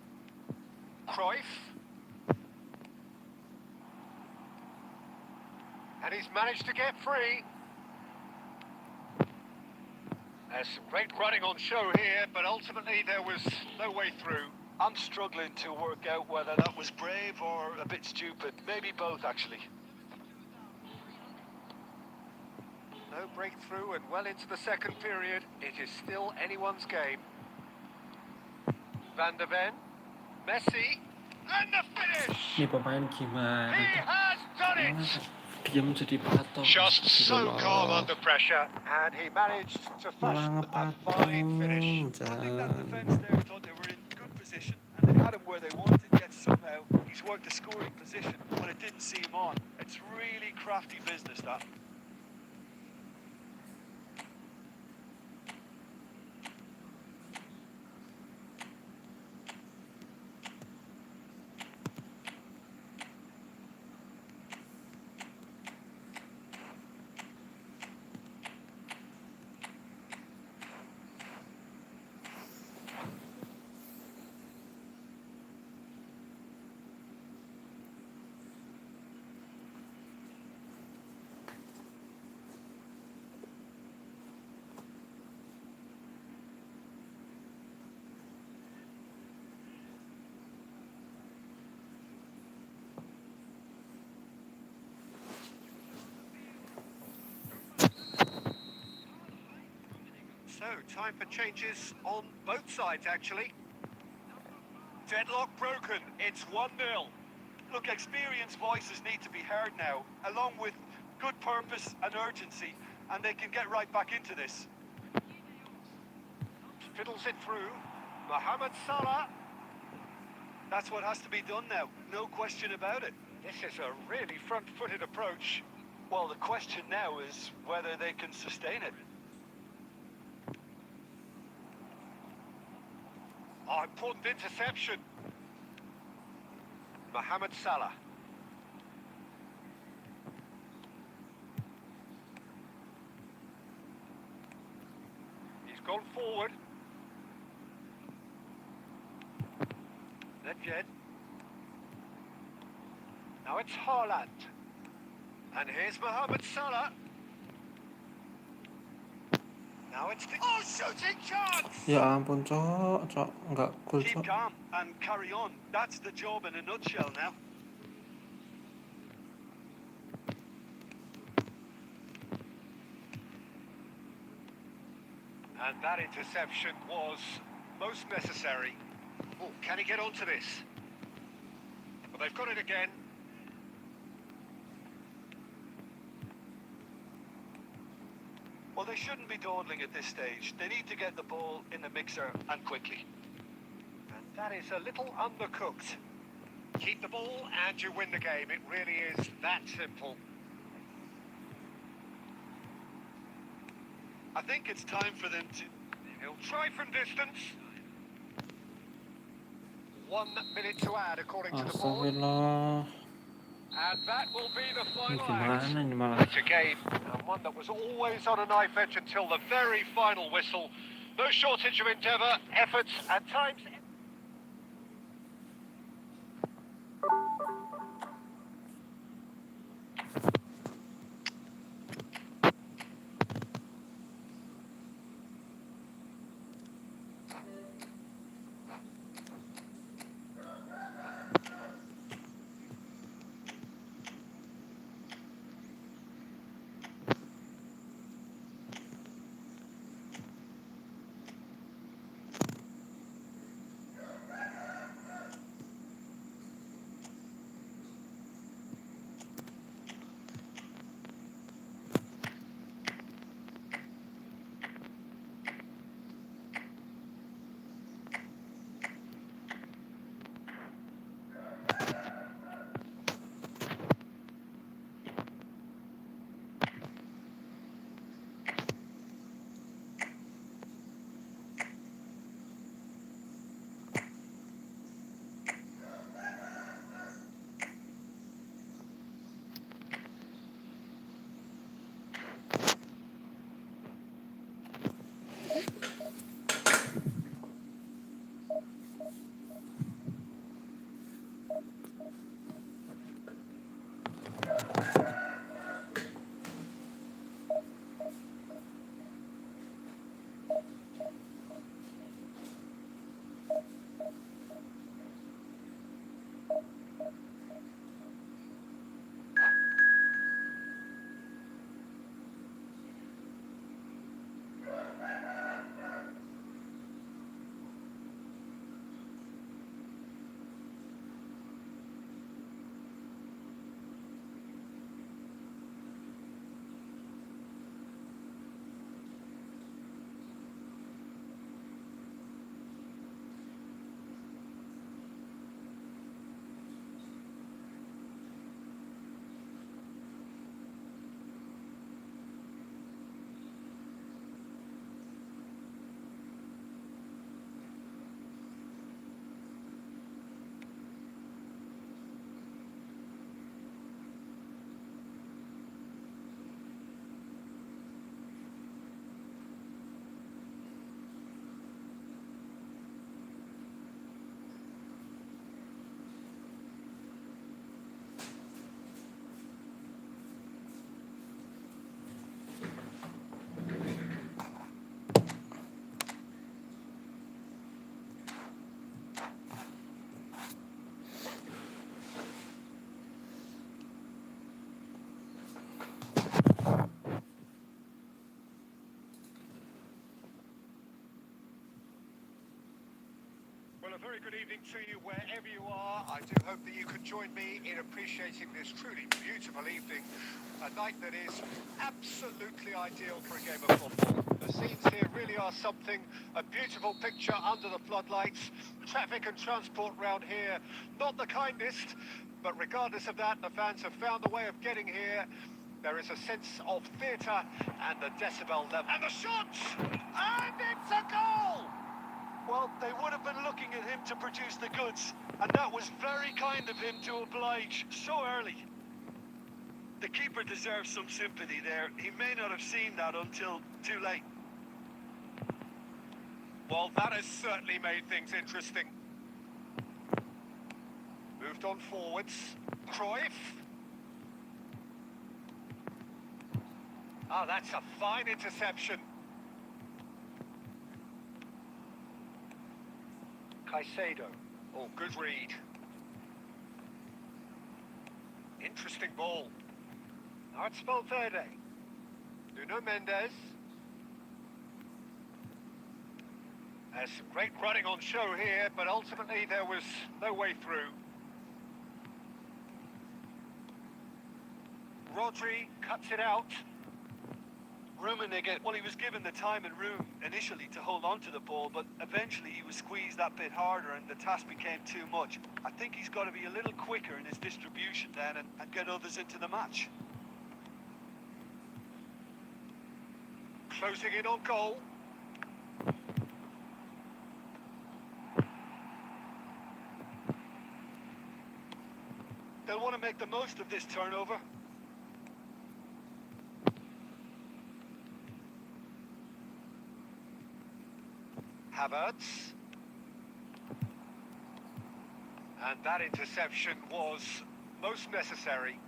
Cruyff. And he's managed to get free. There's some great running on show here, but ultimately there was no way through. I'm struggling to work out whether that was brave or a bit stupid. Maybe both, actually. No breakthrough and well into the second period. It is still anyone's game. Van de Ven. Messi. And the finish! Ini pemain gimana? He has done it! Diam jadi patok. Just so calm Astagfirullah. under pressure, and he managed to fashion Malah a fine finish. ngepatung, I think that Jan. defence there thought they were in good position, and they had him where they wanted, yet somehow he's worked a scoring position when it didn't see him on. It's really crafty business, that. So, time for changes on both sides, actually. Deadlock broken. It's 1-0. Look, experienced voices need to be heard now, along with good purpose and urgency, and they can get right back into this. Fiddles it through. Mohamed Salah. That's what has to be done now, no question about it. This is a really front-footed approach. Well, the question now is whether they can sustain it. Oh, important interception. Mohamed Salah. He's gone forward. Nedved. Now it's Haaland. And here's Mohamed Salah. Now it's the... Oh, shooting chance! Ya ampun, cok, nggak gol, Keep cok. calm and carry on. That's the job in a nutshell now. And that interception was most necessary. Oh, can he get onto this? Well, they've got it again. Well, they shouldn't be dawdling at this stage. They need to get the ball in the mixer and quickly. And that is a little undercooked. Keep the ball and you win the game. It really is that simple. I think it's time for them to... He'll try from distance. 1 minute to add according to the board. Astagfirullah. And that will be the Ini final gimana act. ini malah? It's a game, and one that was always on a knife edge until the very final whistle. No shortage of endeavour, efforts, at times... a very good evening to you wherever you are. I do hope that you can join me in appreciating this truly beautiful evening. A night that is absolutely ideal for a game of football. The scenes here really are something, a beautiful picture under the floodlights. Traffic and transport round here, not the kindest, but regardless of that, the fans have found a way of getting here. There is a sense of theatre and the decibel level. And the shot! And it's a goal! Well, they would have been looking at him to produce the goods, and that was very kind of him to oblige so early. The keeper deserves some sympathy there. He may not have seen that until too late. Well, that has certainly made things interesting. Moved on forwards. Cruyff. Ah, that's a fine interception. Caicedo. Oh, good read. Interesting ball. Now it's Valverde. Nuno Mendes. There's some great running on show here, but ultimately there was no way through. Rodri cuts it out. Rummenigge, well, he was given the time and room initially to hold on to the ball, but eventually he was squeezed that bit harder and the task became too much. I think he's got to be a little quicker in his distribution then and get others into the match. Closing in on goal. They'll want to make the most of this turnover. Havertz. And that interception was most necessary.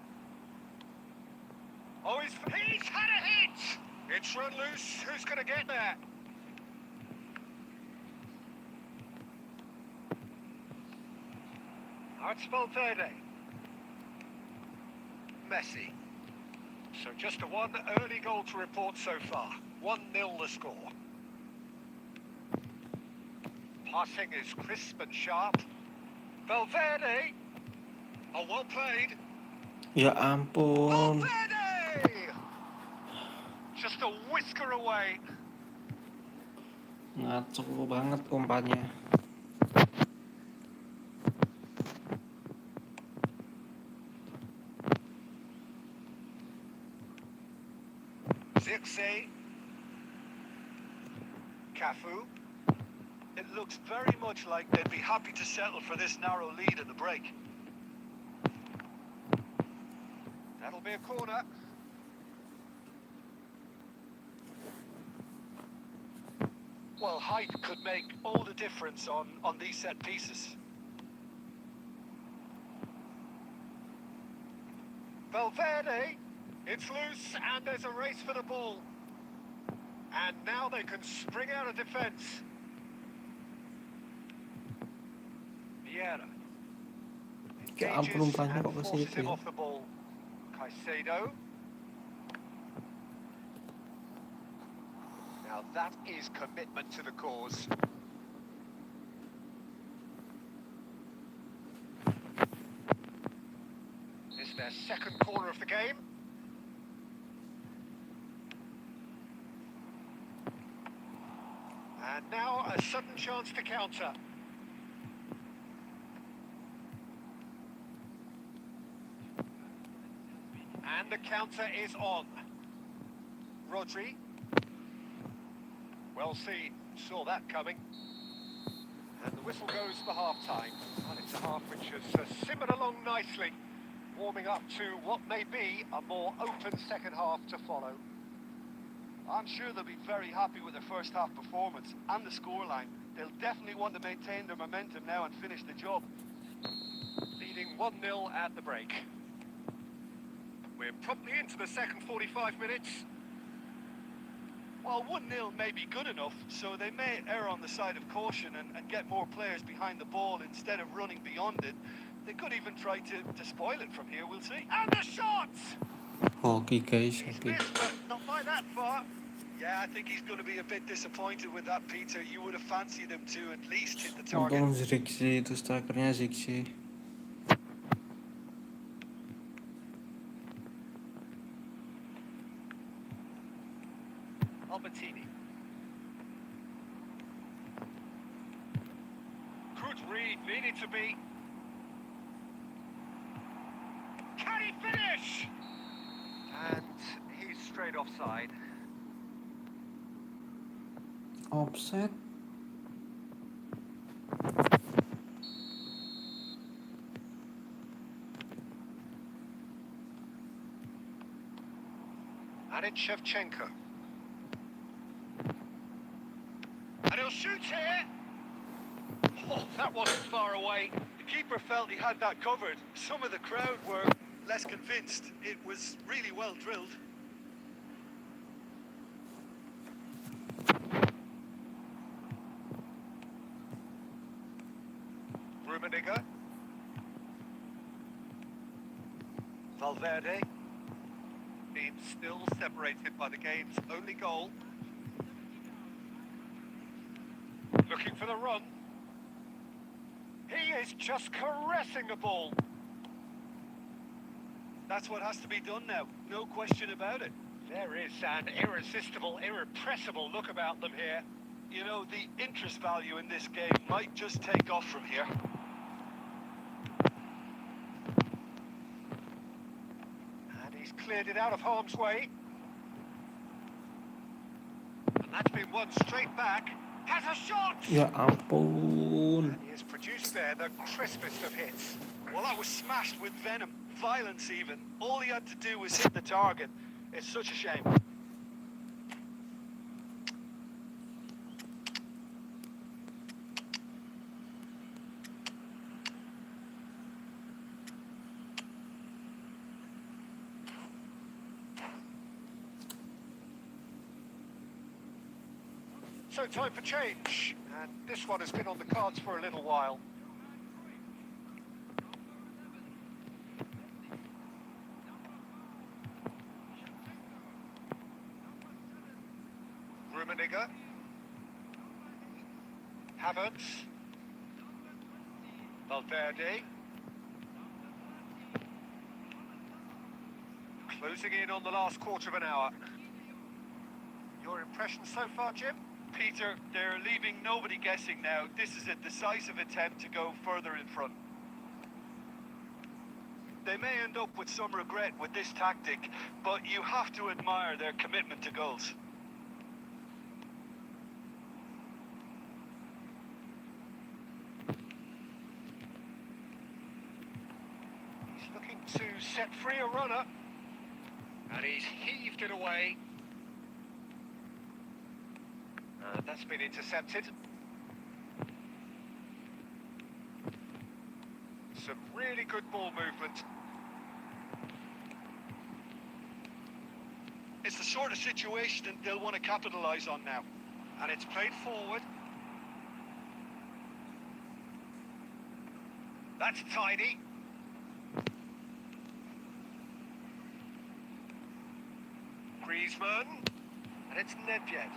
Oh, he's had a hit! It's run loose. Who's going to get there? Now it's Valverde. Messi. So just a one early goal to report so far. 1-0 the score. Passing is crisp and sharp. Valverde. Oh, well played. Ya ampun. Valverde! Just a whisker away. Ngaco banget umpannya. Zirkzee. Cafu. It looks very much like they'd be happy to settle for this narrow lead at the break. That'll be a corner. Well, height could make all the difference on these set pieces. Valverde. It's loose and there's a race for the ball. And now they can spring out of defence. Vieira. Ya ampun umpannya kok ke Forces situ him ya. off the ball. Caicedo. Now that is commitment to the cause. It's their second corner of the game. And now a sudden chance to counter. And the counter is on. Rodri. Well seen, saw that coming. And the whistle goes for half-time. And it's a half which has simmered along nicely, warming up to what may be a more open second half to follow. I'm sure they'll be very happy with their first half performance and the scoreline. They'll definitely want to maintain their momentum now and finish the job. Leading 1-0 at the break. We're promptly into the second 45 minutes. Well, 1-0 may be good enough, so they may err on the side of caution and get more players behind the ball instead of running beyond it. They could even try to spoil it from here, we'll see. And the shot! Hoki guys, He's hoki. missed, but not by that far. Yeah, I think he's going to be a bit disappointed with that, Peter. You would have fancied him to at least hit the target. Untung Zirkzee itu strikernya Zirkzee. Albertini. Good read, needed to be. Can he finish? And he's straight offside. Offset. And it's Shevchenko. And he'll shoot here. Oh, that wasn't far away. The keeper felt he had that covered. Some of the crowd were less convinced. It was really well drilled. Rummenigge. Valverde. Being still separated by the game's only goal. Looking for the run. He is just caressing the ball. That's what has to be done now. No question about it. There is an irresistible, irrepressible look about them here. You know, the interest value in this game might just take off from here. And he's cleared it out of harm's way. And that's been won straight back. Has a shot! Ya ampun. And he has produced there the crispest of hits. Well, that was smashed with venom, violence even. All he had to do was hit the target. It's such a shame. So time for change. And this one has been on the cards for a little while. Rummenigge. Havertz. Valverde. Closing in on the last quarter of an hour. Your impressions so far, Jim? Peter, they're leaving nobody guessing now. This is a decisive attempt to go further in front. They may end up with some regret with this tactic, but you have to admire their commitment to goals. He's looking to set free a runner. And he's heaved it away. That's been intercepted. Some really good ball movement. It's the sort of situation that they'll want to capitalise on now. And it's played forward. That's tidy. Griezmann. And it's Nedved.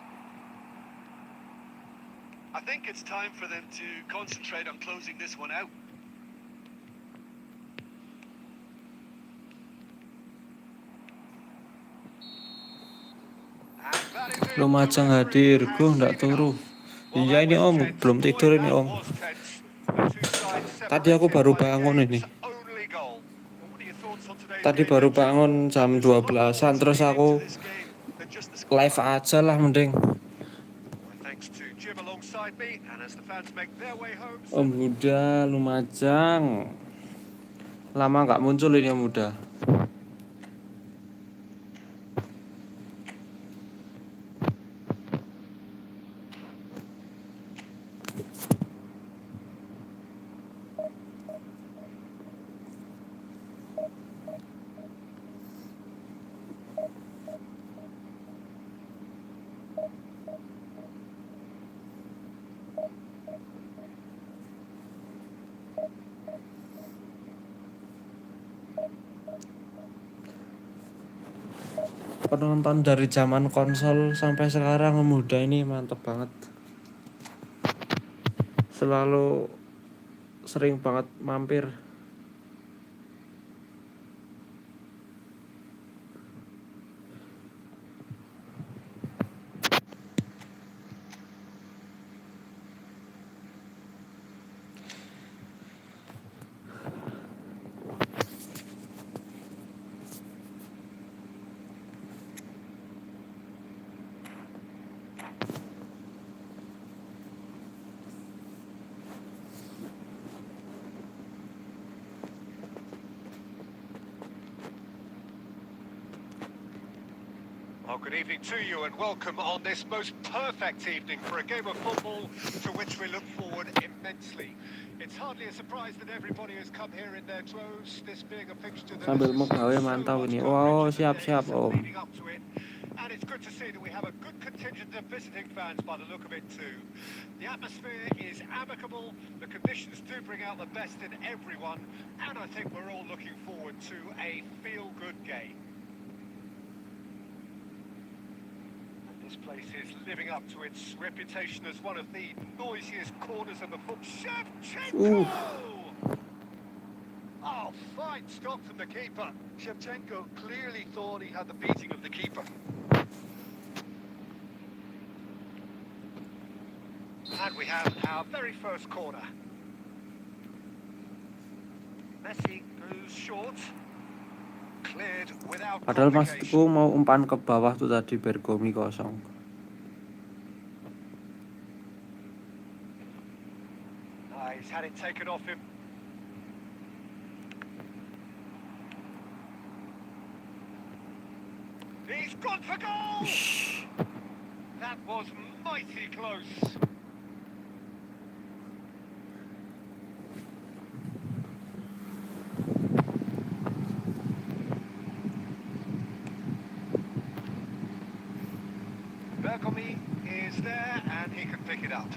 I think it's time for them to concentrate on closing this one out. And that is it. Lumajang The referee hadir, has gue nggak seen turu. enough. Well, Iya that ini was om, tense. belum Boy, tidur ini that om. was tense. The two sides Tadi aku separated baru by the bangun ini. game's only goal. What are your thoughts on today's Tadi game, baru Jim? bangun jam There's a lot more 12-an, to terus read aku into this game than just the scoreline. live aja lah mending. My thanks to Jim alongside me, and as the fans make their way home. Om Huda, Lumajang. Lama nggak muncul ini Om Huda. penonton dari zaman konsol sampai sekarang muda ini mantep banget. Selalu sering banget mampir. Well, good evening to you and welcome on this most perfect evening for a game of football to which we look forward immensely. It's hardly a surprise that everybody has come here in their droves, this being a fixture that Sambil has mau gawe received so mantau much ini. coverage Wow, in the siap-siap days Om. leading up to it. And it's good to see that we have a good contingent of visiting fans by the look of it too. The atmosphere is amicable, the conditions do bring out the best in everyone, and I think we're all looking forward to a feel-good game. This place is living up to its reputation as one of the noisiest corners of the foot. Shevchenko! Oh, fine stop from the keeper. Shevchenko clearly thought he had the beating of the keeper. And we have our very first corner. Messi goes short. Cleared without Padahal complication. maksudku mau umpan ke bawah tuh tadi Bergomi kosong. He's had it taken off him. He's gone for goal! That was mighty close. Bergomi is there and he can pick it up.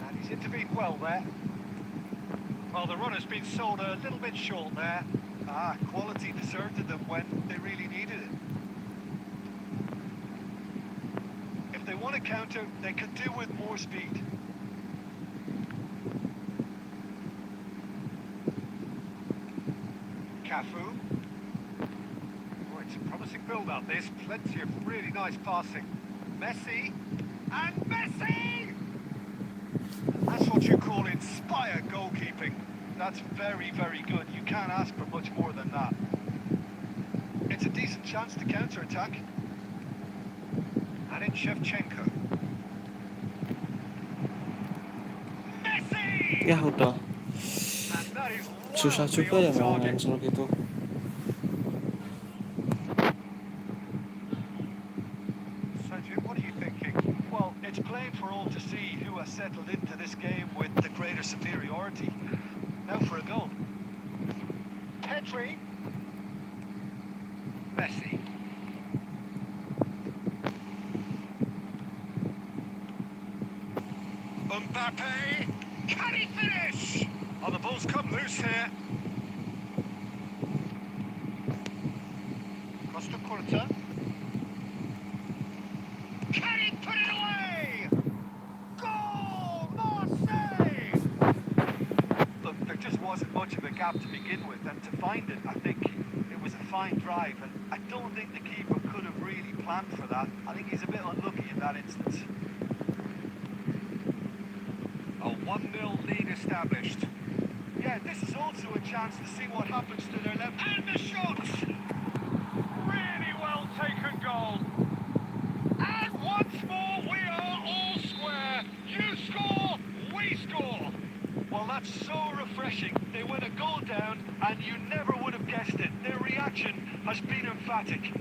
And he's intervened well there. Well, the run has been sold a little bit short there. Quality deserted them when they really needed it. If they want to counter, they could do with more speed. Cafu. Oh, it's a promising build-up, this. Plenty of really nice passing. Messi. And Messi! That's what you call inspired goalkeeping. That's very, very good. You can't ask for much more than that. It's a decent chance to counter-attack. And it's Shevchenko. Messi! Ya udah. And that is Susah wildly juga ya off mau target. cancel gitu. So, Jim, what are you thinking? Well, it's plain for all to see who has settled into this game with the greater superiority. Now for a goal. Petri. Messi. Mbappe. Can he finish? Oh, the ball's come loose here. Costa Curta. Can he put it away? Goal! Marseille! Look, there just wasn't much of a gap to begin with, and to find it, I think it was a fine drive, and I don't think the keeper could have really planned for that. I think he's a bit unlucky in that instance. A 1-0 lead established. Yeah, this is also a chance to see what happens to their left. And the shot! Really well taken goal. And once more, we are all square. You score, we score. Well, that's so refreshing. They went a goal down, and you never would have guessed it. Their reaction has been emphatic.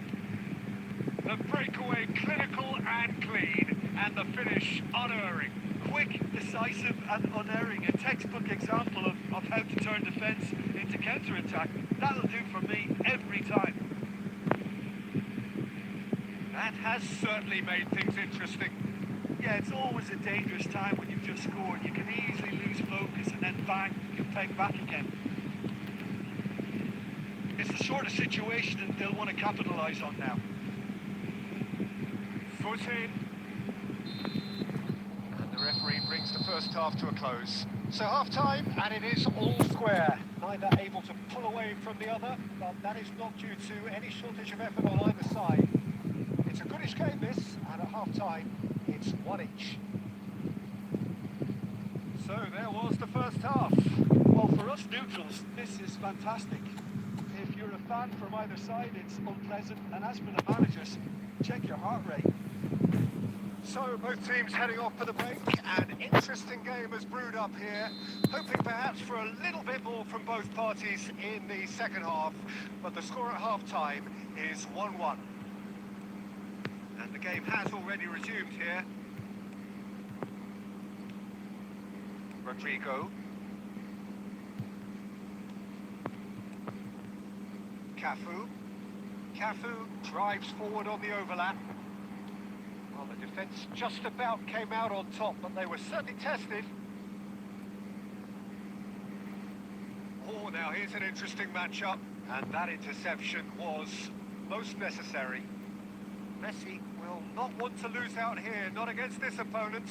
The breakaway clinical and clean, and the finish unerring. Quick, decisive, and unerring. A textbook example of how to turn defence into counter-attack. That'll do for me every time. That has certainly made things interesting. Yeah, it's always a dangerous time when you've just scored. You can easily lose focus and then bang, you can peg back again. It's the sort of situation that they'll want to capitalise on now. Foot in. And the referee brings the first half to a close. So half-time, and it is all square. Neither able to pull away from the other, but that is not due to any shortage of effort on either side. It's a goodish game, this, and at half-time, it's one each. So there was the first half. Well, for us neutrals, this is fantastic. If you're a fan from either side, it's unpleasant, and as for the managers, check your heart rate. So both teams heading off for the break. An interesting game has brewed up here. Hoping perhaps for a little bit more from both parties in the second half. But the score at half-time is 1-1. And the game has already resumed here. Rodrigo. Cafu. Cafu drives forward on the overlap. Well, the defence just about came out on top, but they were certainly tested. Oh, now here's an interesting matchup, and that interception was most necessary. Messi will not want to lose out here, not against this opponent.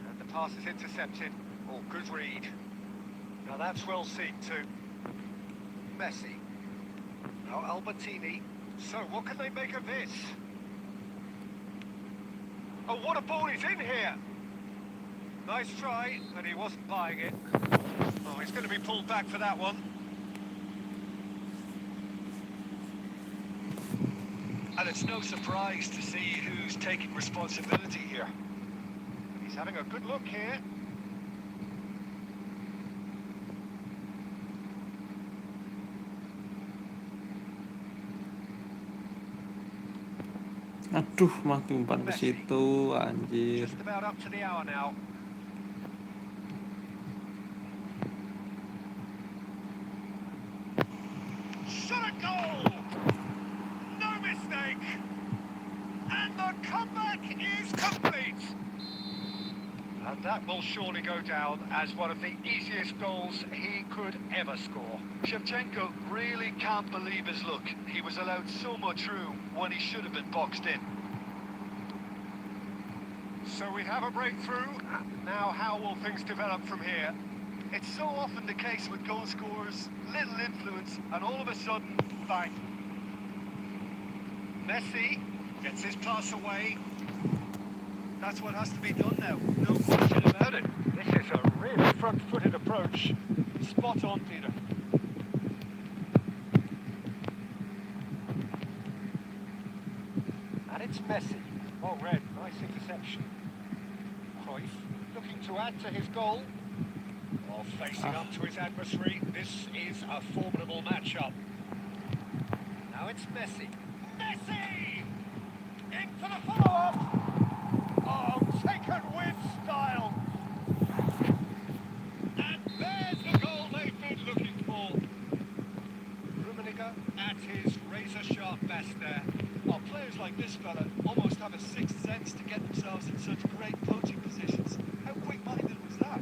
And the pass is intercepted. Oh, good read. Now that's well seen too. Messi. Now Albertini. So what can they make of this? Oh, what a ball is in here! Nice try, but he wasn't buying it. Oh, he's going to be pulled back for that one. And it's no surprise to see who's taking responsibility here. He's having a good look here. Aduh, makin umpan ke situ, anjir. Just about up to the hour now. Shot a goal! No mistake! And the comeback is complete! And that will surely go down as one of the easiest goals he could ever score. Shevchenko really can't believe his luck. He was allowed so much room when he should have been boxed in. So we have a breakthrough. Now how will things develop from here? It's so often the case with goal scorers, little influence, and all of a sudden, bang. Messi gets his pass away. That's what has to be done now, no question about it. This is a really front-footed approach. Spot on, Peter. And it's Messi. Well read, nice interception. Cruyff looking to add to his goal. While facing up to his adversary, this is a formidable matchup. Now it's Messi. Messi! In for the follow-up! Oh, taken with style! And there's the goal they've been looking for. Rummenigge at his razor-sharp best there. Well, players like this fella almost have a sixth sense to get themselves in such great coaching positions. How quick-minded was that?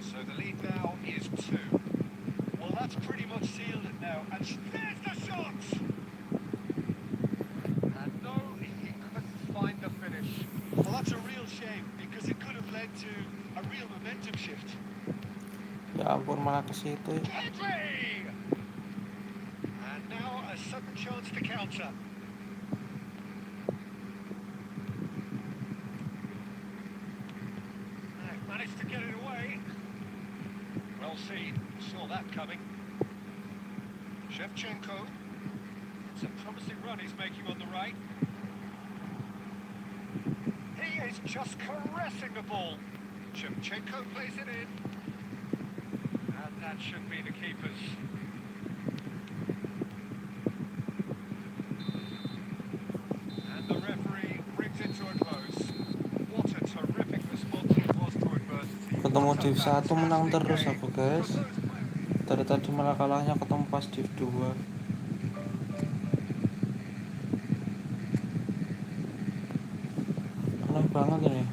So the lead now is 2. Well, that's pretty much sealed it now. And There's the shot! And no, he couldn't find the finish. well, that's a real shame because it could have led to a real momentum shift. Ya ampun, malah ke situ. Pedri! And now a sudden chance to counter. Managed to get it away. Well seen, saw that coming. Shevchenko. It's a promising run he's making on the right. He is just caressing the ball. Shevchenko plays it in. And that should be the keeper's. And the referee brings it to a close. What a terrific response it was to adversity. Ketemu What a div 1 menang fantastic terus game aku, for guys. those players. Dari tadi malah kalahnya ketemu pas div 2. Aneh banget ini.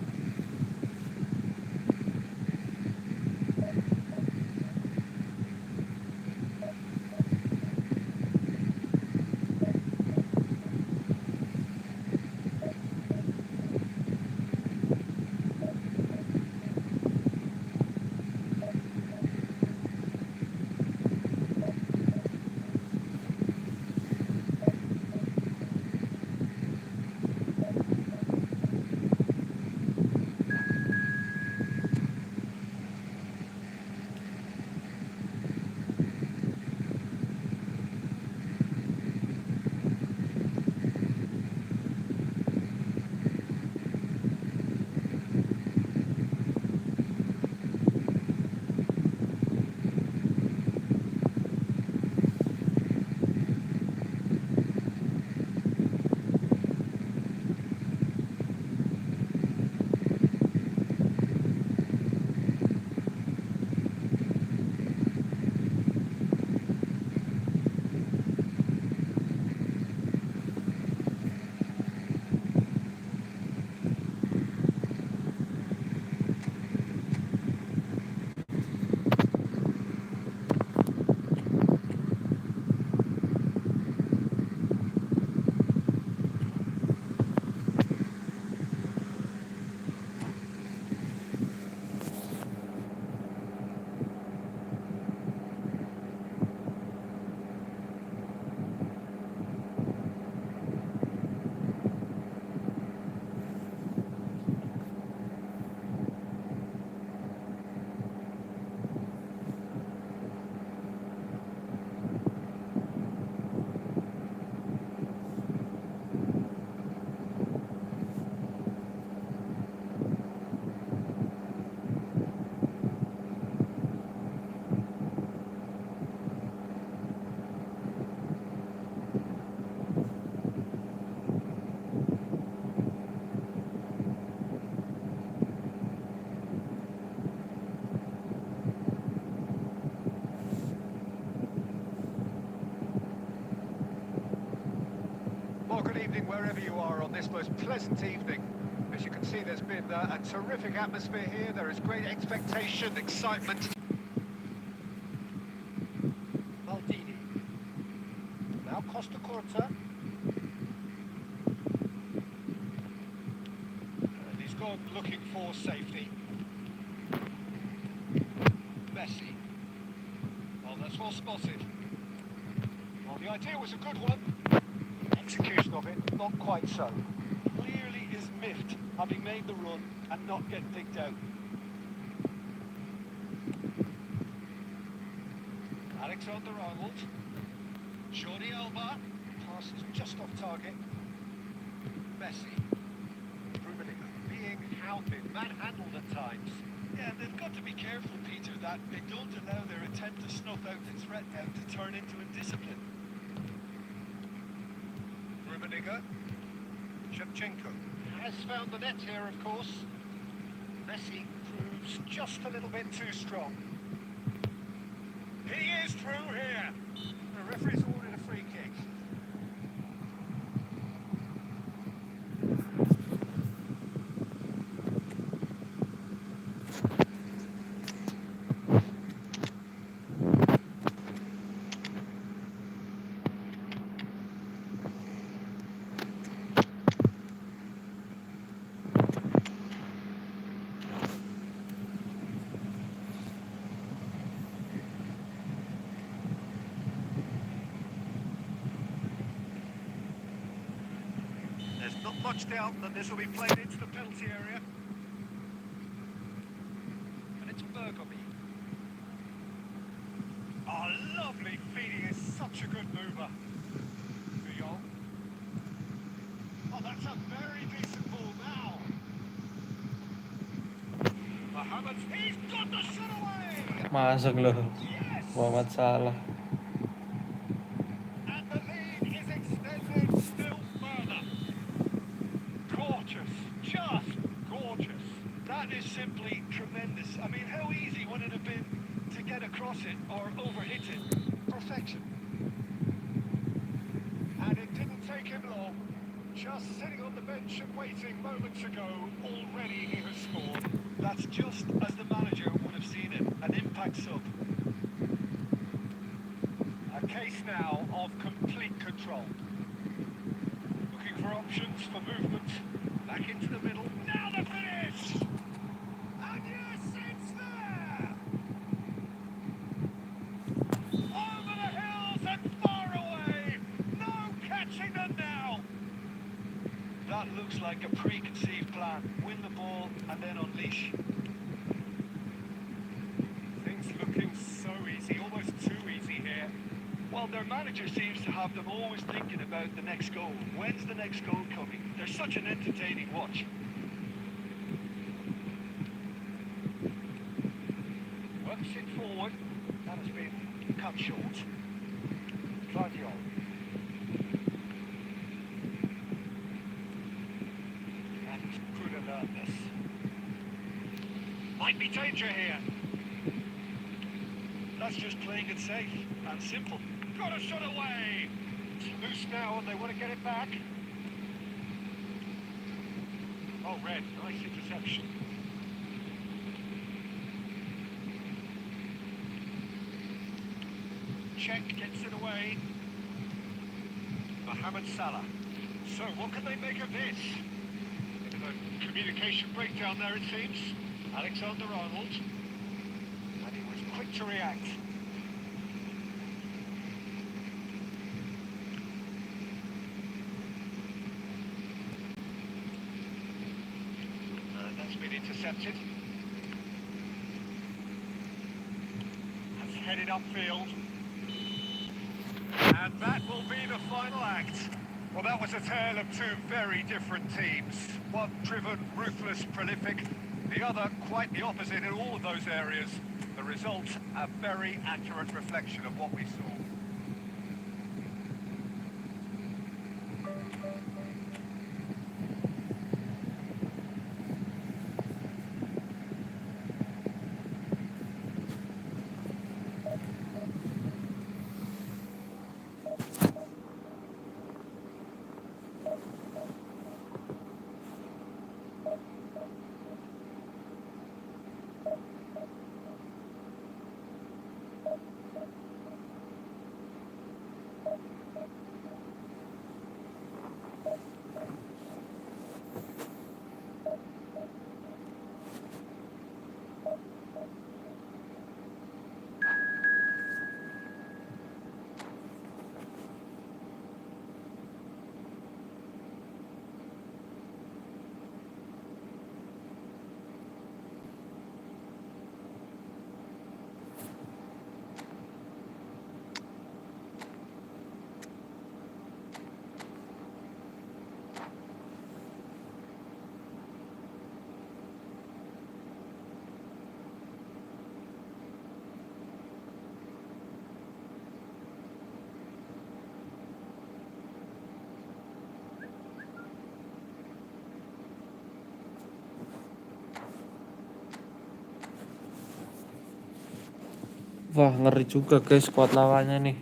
Well, good evening wherever you are on this most pleasant evening. As you can see, there's been a terrific atmosphere here. There is great expectation, excitement. Maldini. Now Costa Corta. And he's gone looking for safety. Messi. Well, that's well spotted. Well, the idea was a good one. Execution of it, not quite so. Clearly is miffed, having made the run and not get picked out. Alexander-Arnold. Jordi Alba. Pass is just off target. Messi. Rummenigge being hounded, manhandled at times. Yeah, and they've got to be careful, Peter, that they don't allow their attempt to snuff out the threat now to turn into indiscipline. Rummenigge. Shevchenko has found the net here, of course. Messi proves just a little bit too strong. He is through here. The referee's ordered a free kick. There's not much doubt that this will be played into the penalty area. And it's Bergomi. Oh, lovely feeding is such a good mover. Fillon. Oh, that's a very decent ball now. Mohamed, he's got the shot away! Masuk loh. Yes! Muhammad Salah. And the lead is extended still further. Gorgeous, just gorgeous. That is simply tremendous. I mean, how easy would it have been to get across it or overhit it? Perfection. And it didn't take him long. Just sitting on the bench and waiting moments ago, already he has scored. That's just as the manager would have seen it, an impact sub. A case now of complete control. Looking for options for movement. Back into the middle. Now the finish! And yes, it's there! Over the hills and far away! No catching them now! That looks like a preconceived plan. Win the ball and then unleash. Things looking so easy, almost too easy here. Well, their manager seems to have them always thinking about the next goal. When's the next goal coming? They're such an entertaining watch. Works it forward. That has been cut short. Claudio. And good alertness. Might be danger here. That's just playing it safe and simple. Got a shot away. It's loose now and they want to get it back. Oh, Red, nice interception. Check gets it away. Mohamed Salah. So what can they make of this? Bit of a communication breakdown there, it seems. Alexander-Arnold. And he was quick to react. And that's been intercepted. That's headed upfield. And that will be the final act. Well, that was a tale of two very different teams. One driven, ruthless, prolific. The other quite the opposite in all of those areas. The result, a very accurate reflection of what we saw. Wah, ngeri juga guys squad lawannya nih.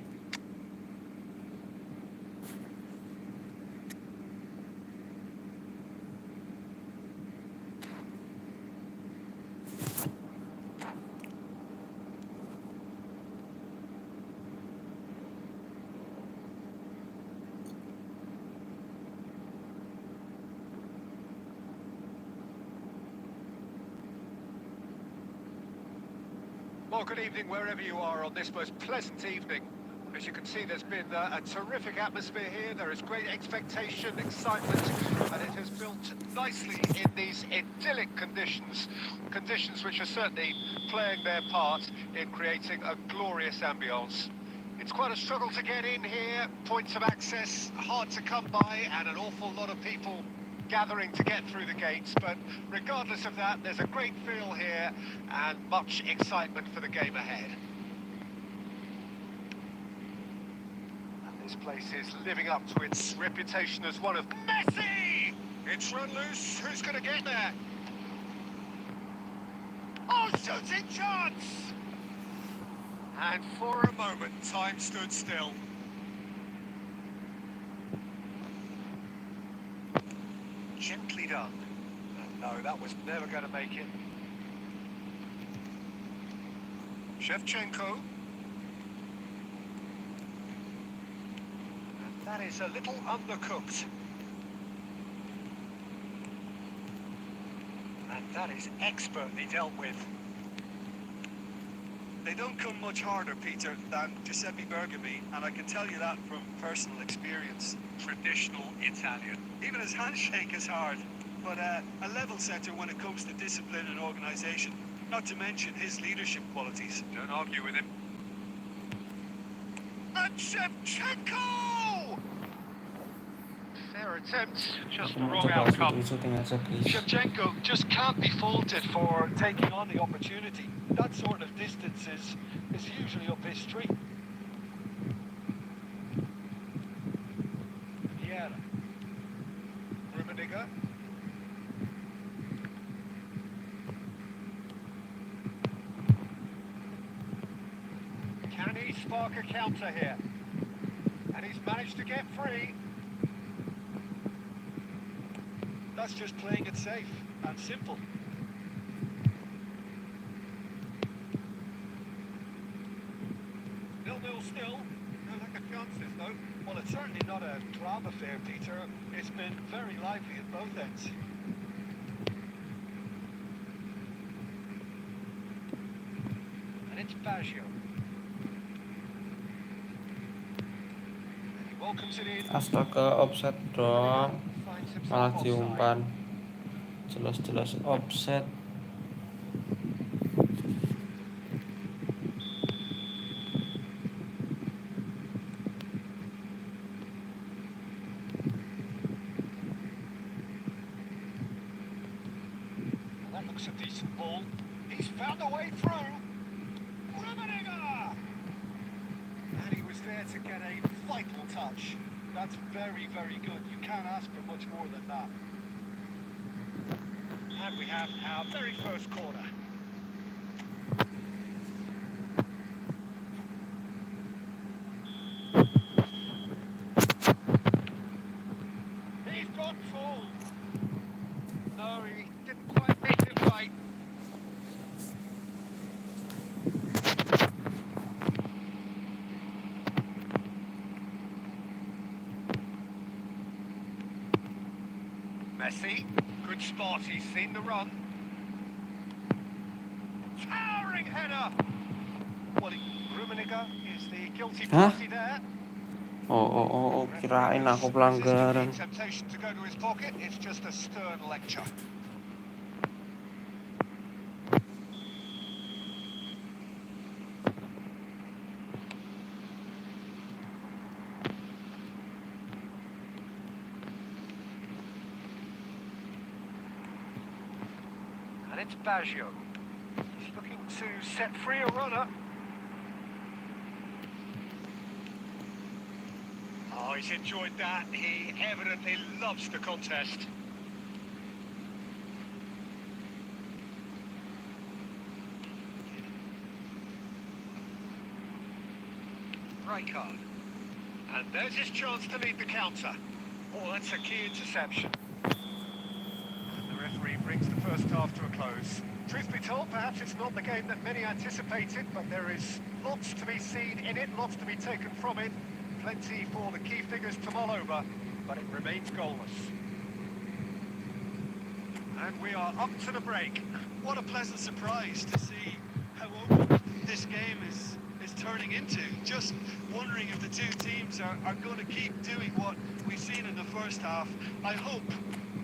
Well, good evening wherever you are on this most pleasant evening. As you can see, there's been a terrific atmosphere here. There is great expectation, excitement, and it has built nicely in these idyllic conditions. Conditions which are certainly playing their part in creating a glorious ambience. It's quite a struggle to get in here. Points of access hard to come by, and an awful lot of people gathering to get through the gates, but regardless of that, there's a great feel here and much excitement for the game ahead. And this place is living up to its reputation as one of Messi! It's run loose, who's going to get there? Oh, shooting chance! And for a moment, time stood still. Gently done. And no, that was never going to make it. Shevchenko. And that is a little undercooked. And that is expertly dealt with. They don't come much harder, Peter, than Giuseppe Bergami, and I can tell you that from personal experience. Traditional Italian. Even his handshake is hard, but a level setter when it comes to discipline and organisation, not to mention his leadership qualities. Don't argue with him. And Shevchenko! Fair attempt, just the Aku mau wrong coba outcome. shooting aja guys. Shevchenko just can't be faulted for taking on the opportunity. That sort of distance is usually up his street. Vieira. Rummenigge. Can he spark a counter here? And he's managed to get free. That's just playing it safe and simple. 0-0 still. No lack of chances though. Well, it's certainly not a drama affair, Peter. It's been very lively at both ends. And it's Baggio. And he welcomes it in. Astaga, offset dong. Finds Malah himself offside. diumpan. Jelas-jelas offset. That looks a decent ball. He's found a way through. Rummenigge! And he was there to get a vital touch. That's very, very good. You can't ask for much more than that. And we have our very first corner. He's gone full. No, he didn't quite make it right. Messi, good spot, he's seen the run. Towering header! Well, Rummenigge is the guilty Hah? party there. Kirain aku Resisting pelanggaran. the temptation to go to his pocket, it's just a stern lecture. And it's Baggio. He's looking to set free a runner. Oh, he's enjoyed that. He evidently loves the contest. Rijkaard. And there's his chance to lead the counter. Oh, that's a key interception. And the referee brings the first half to a close. Truth be told, perhaps it's not the game that many anticipated, but there is lots to be seen in it, lots to be taken from it. Plenty for the key figures to mull over, but it remains goalless. And we are up to the break. What a pleasant surprise to see how open this game is turning into. Just wondering if the two teams are going to keep doing what we've seen in the first half. I hope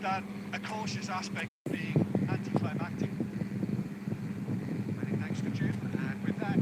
that a cautious aspect being anticlimactic. Many thanks to Jim, and with that,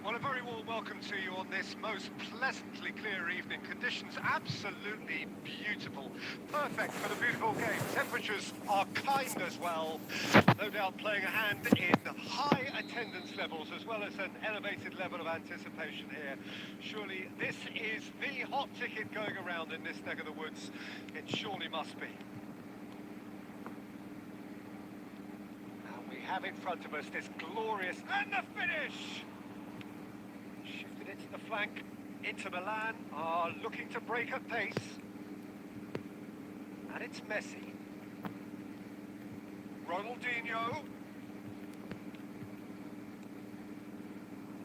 well, a very warm welcome to you on this most pleasantly clear evening. Conditions absolutely beautiful. Perfect for the beautiful game. Temperatures are kind as well. No doubt playing a hand in high attendance levels as well as an elevated level of anticipation here. Surely this is the hot ticket going around in this neck of the woods. It surely must be. And we have in front of us this glorious... And the finish! Shifted it to the flank. Inter Milan are looking to break at pace. And it's Messi. Ronaldinho.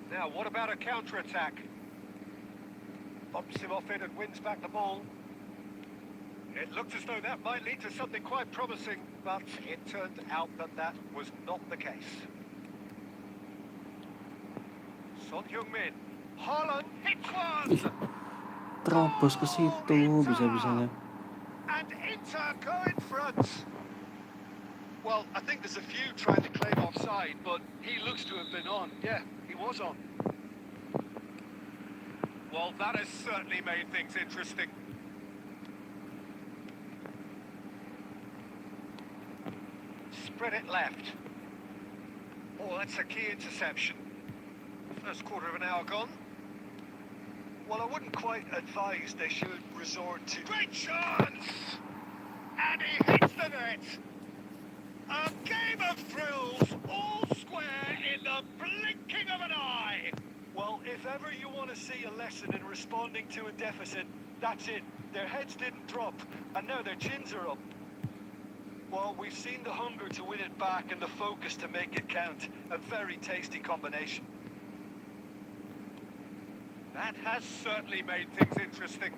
Now, what about a counter-attack? Bumps him off it and wins back the ball. It looked as though that might lead to something quite promising, but it turned out that that was not the case. Son Heung-min. Haaland hits one! Terobos ke situ bisa-bisanya. And Inter go in front. Well, I think there's a few trying to claim offside, but he looks to have been on. Yeah, he was on. Well, that has certainly made things interesting. Spread it left. Oh, that's a key interception. First quarter of an hour gone. Well, I wouldn't quite advise they should resort to... Great chance! And he hits the net. A game of thrills, all square in the blinking of an eye. Well, if ever you want to see a lesson in responding to a deficit, that's it. Their heads didn't drop, and now their chins are up. Well, we've seen the hunger to win it back and the focus to make it count. A very tasty combination. That has certainly made things interesting.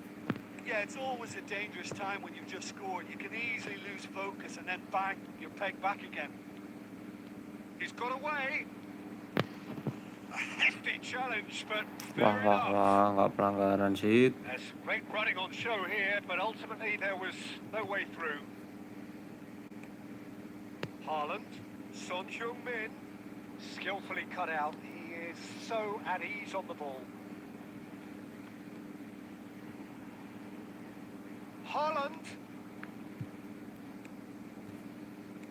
Yeah, it's always a dangerous time when you've just scored. You can easily lose focus and then bang, you're pegged back again. He's got away. A hefty challenge, but Wah fair wah enough. wah, nggak pelanggaran sih. There's great running on show here, but ultimately there was no way through. Haaland, Son Heung-min, skillfully cut out. He is so at ease on the ball. Haaland.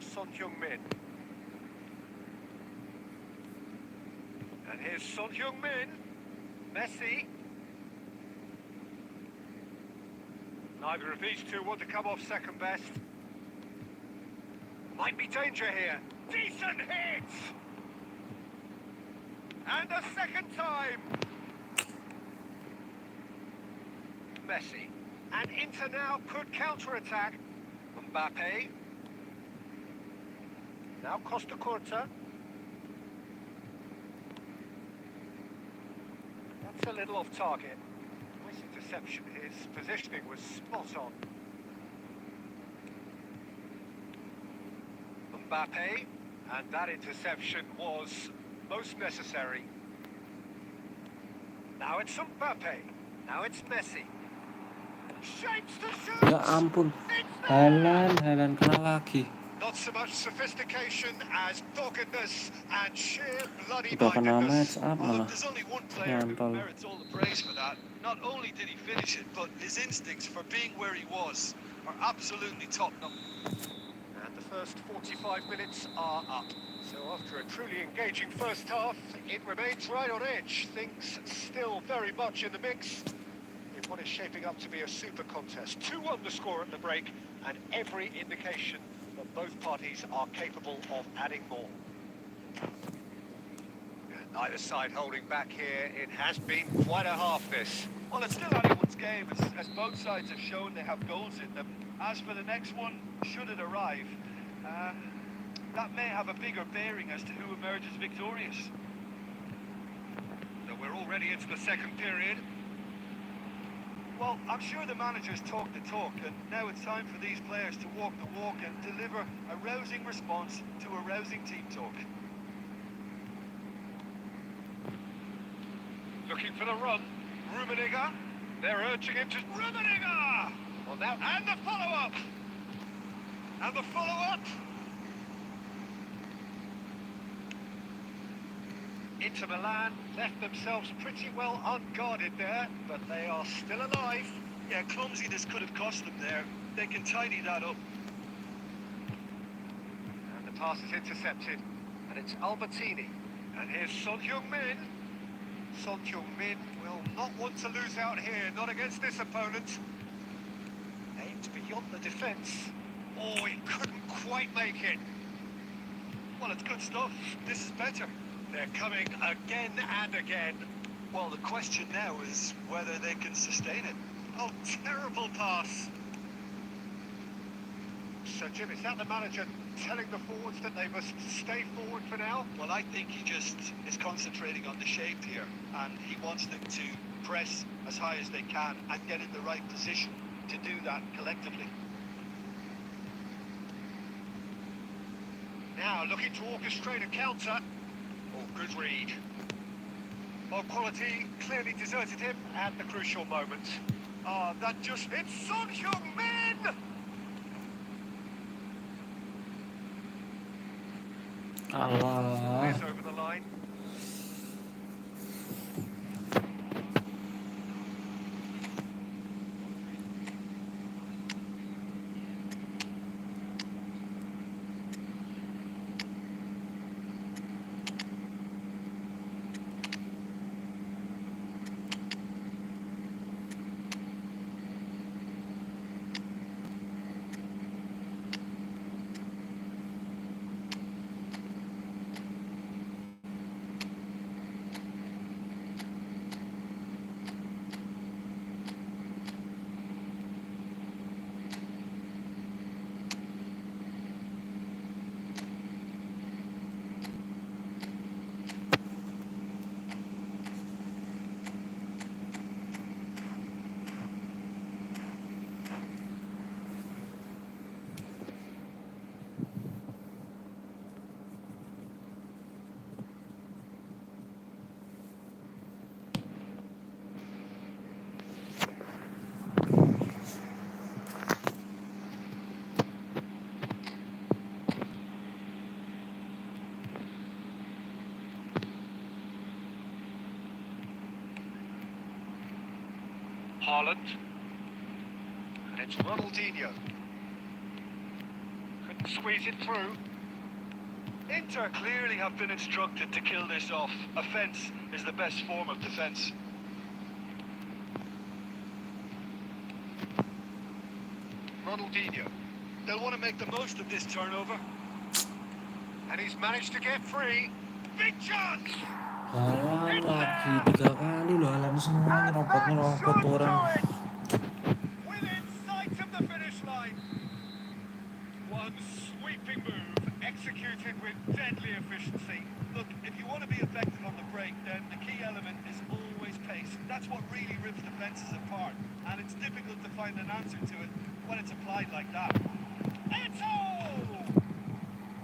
Son Heung-min. And here's Son Heung-min. Messi. Neither of these two want to come off second best. Might be danger here. Decent hit! And a second time. Messi. And Inter now could counter-attack. Mbappe. Now Costa Curta. That's a little off target. Nice interception. His positioning was spot on. Mbappe. And that interception was most necessary. Now it's Mbappe. Now it's Messi. Shapes to shoot. Ya ampun. It's Thailand kena lagi. Not so much sophistication as doggedness and sheer bloody Udah kena mindedness. match up Well, malah. look, there's only one player who Nyantol. merits all the praise for that. Not only did he finish it, but his instincts for being where he was are absolutely top-notch. And the first 45 minutes are up. So after a truly engaging first half, it remains right on edge. Things still very much in the mix in what is shaping up to be a super contest. 2-1 the score at the break, and every indication that both parties are capable of adding more. Neither side holding back here. It has been quite a half, this. Well, it's still anyone's game, as both sides have shown they have goals in them. As for the next one, should it arrive, that may have a bigger bearing as to who emerges victorious. So we're already into the second period. Well, I'm sure the managers talk the talk, and now it's time for these players to walk the walk and deliver a rousing response to a rousing team talk. Looking for the run. Rummenigge. They're urging him to... Rummenigge! Well, now... And the follow-up! And the follow-up! Inter Milan left themselves pretty well unguarded there, but they are still alive. Yeah, clumsiness could have cost them there. They can tidy that up. And the pass is intercepted. And it's Albertini. And here's Son Heung-min. Son Heung-min will not want to lose out here, not against this opponent. Aimed beyond the defence. Oh, he couldn't quite make it. Well, it's good stuff. This is better. They're coming again and again. Well, the question now is whether they can sustain it. Oh, terrible pass. So, Jim, is that the manager telling the forwards that they must stay forward for now? Well, I think he just is concentrating on the shape here, and he wants them to press as high as they can and get in the right position. to do that collectively. Now looking to orchestrate a counter. Oh, good read. Well, quality clearly deserted him at the crucial moment. That just... It's Son Heung-min! Alah. Is over the line. Haaland. And it's Ronaldinho. Couldn't squeeze it through. Inter clearly have been instructed to kill this off. Offence is the best form of defence. Ronaldinho. They'll want to make the most of this turnover. And he's managed to get free. Big chance! Halan lagi 3 kali loh, Halan semua nyerobot orang. Within sight of the finish line. One sweeping move, executed with deadly efficiency. Look, if you want to be effective on the break, then the key element is always pace. That's what really rips defences apart. And it's difficult to find an answer to it when it's applied like that. Eto!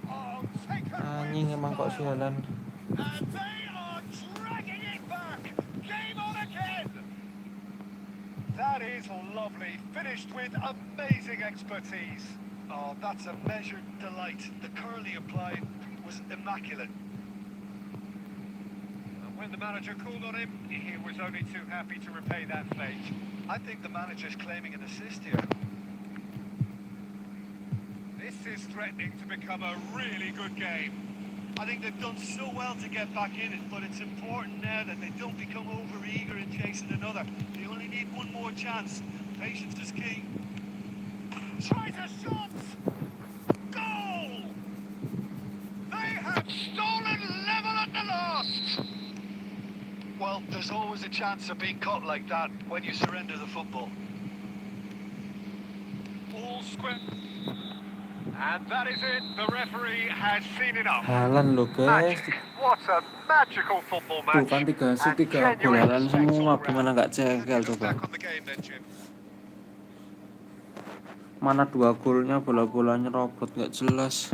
Oh, taken Anjing with emang kok si style. Halan. And they are dragging it back. Game on again. That is lovely. Finished with amazing expertise. Oh, that's a measured delight. The curl he applied was immaculate. And when the manager called on him, he was only too happy to repay that fate. I think the manager's claiming an assist here. This is threatening to become a really good game. I think they've done so well to get back in it, but it's important now that they don't become over-eager in chasing another. They only need one more chance. Patience is key. Tries a shot! Goal! They have stolen level at the last! Well, there's always a chance of being caught like that when you surrender the football. All square. And that is it. The referee has seen enough. Halan loh guys. Magic. What a magical football Tuh match. kan 3 shoot And 3 gol genuine Halan respect semua, all gimana round. nggak How do you cekel look coba. back on the game then, Jim? Mana 2 golnya, bola-bolanya robot nggak jelas.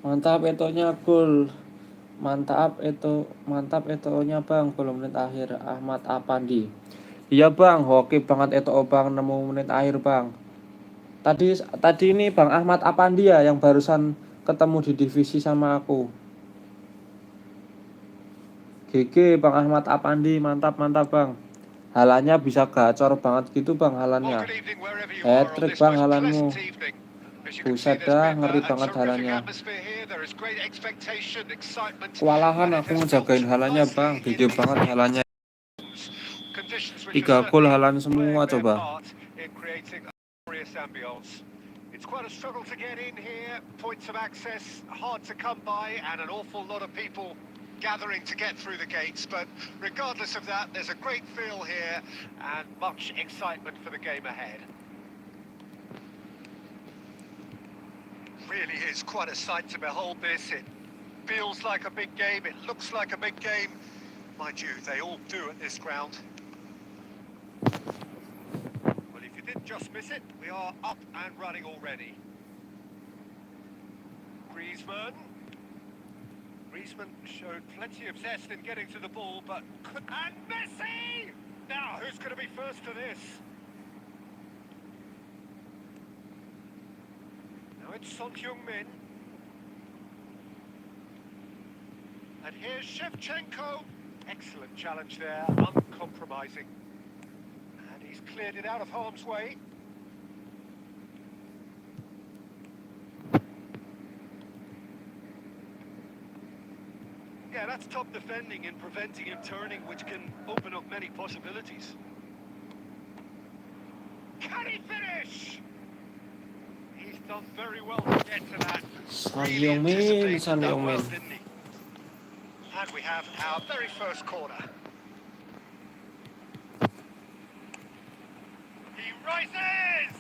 Mantap etonya gol. Mantap etonya bang. Gol menit akhir Ahmad Apandi. Iya bang, hoki banget eto bang, nemu menit akhir bang. Tadi ini bang Ahmad Apandi ya yang barusan ketemu di divisi sama aku. GG bang Ahmad Apandi, mantap bang. Halannya bisa gacor banget gitu bang Well, halannya. good evening wherever you are on Hat-trick this bang most halanmu. pleasant evening. As you can see, Buset there's dah, been ngeri a banget terrific halannya. atmosphere here. There is great expectation, excitement, Kewalahan and it aku has built ngejagain halannya nicely bang. in GG these banget halannya. conditions, which are 3 gol certainly halan semua playing their coba. part in creating a glorious ambience. It's quite a struggle to get in here. Points of access hard to come by, and an awful lot of people gathering to get through the gates. But regardless of that, there's a great feel here and much excitement for the game ahead. Really is quite a sight to behold this. It feels like a big game, it looks like a big game. Mind you, they all do at this ground. Well, if you didn't just miss it, we are up and running already. Griezmann showed plenty of zest in getting to the ball, but and Messi! Now, who's going to be first to this? Now it's Son Heung-min. And here's Shevchenko. Excellent challenge there, uncompromising. And he's cleared it out of harm's way. Yeah, that's top defending and preventing him turning, which can open up many possibilities. Can he finish? He's done very well to get to that. Son Really Heung-min, anticipated Son that well, Heung-min. didn't he? And we have our very first corner. He rises!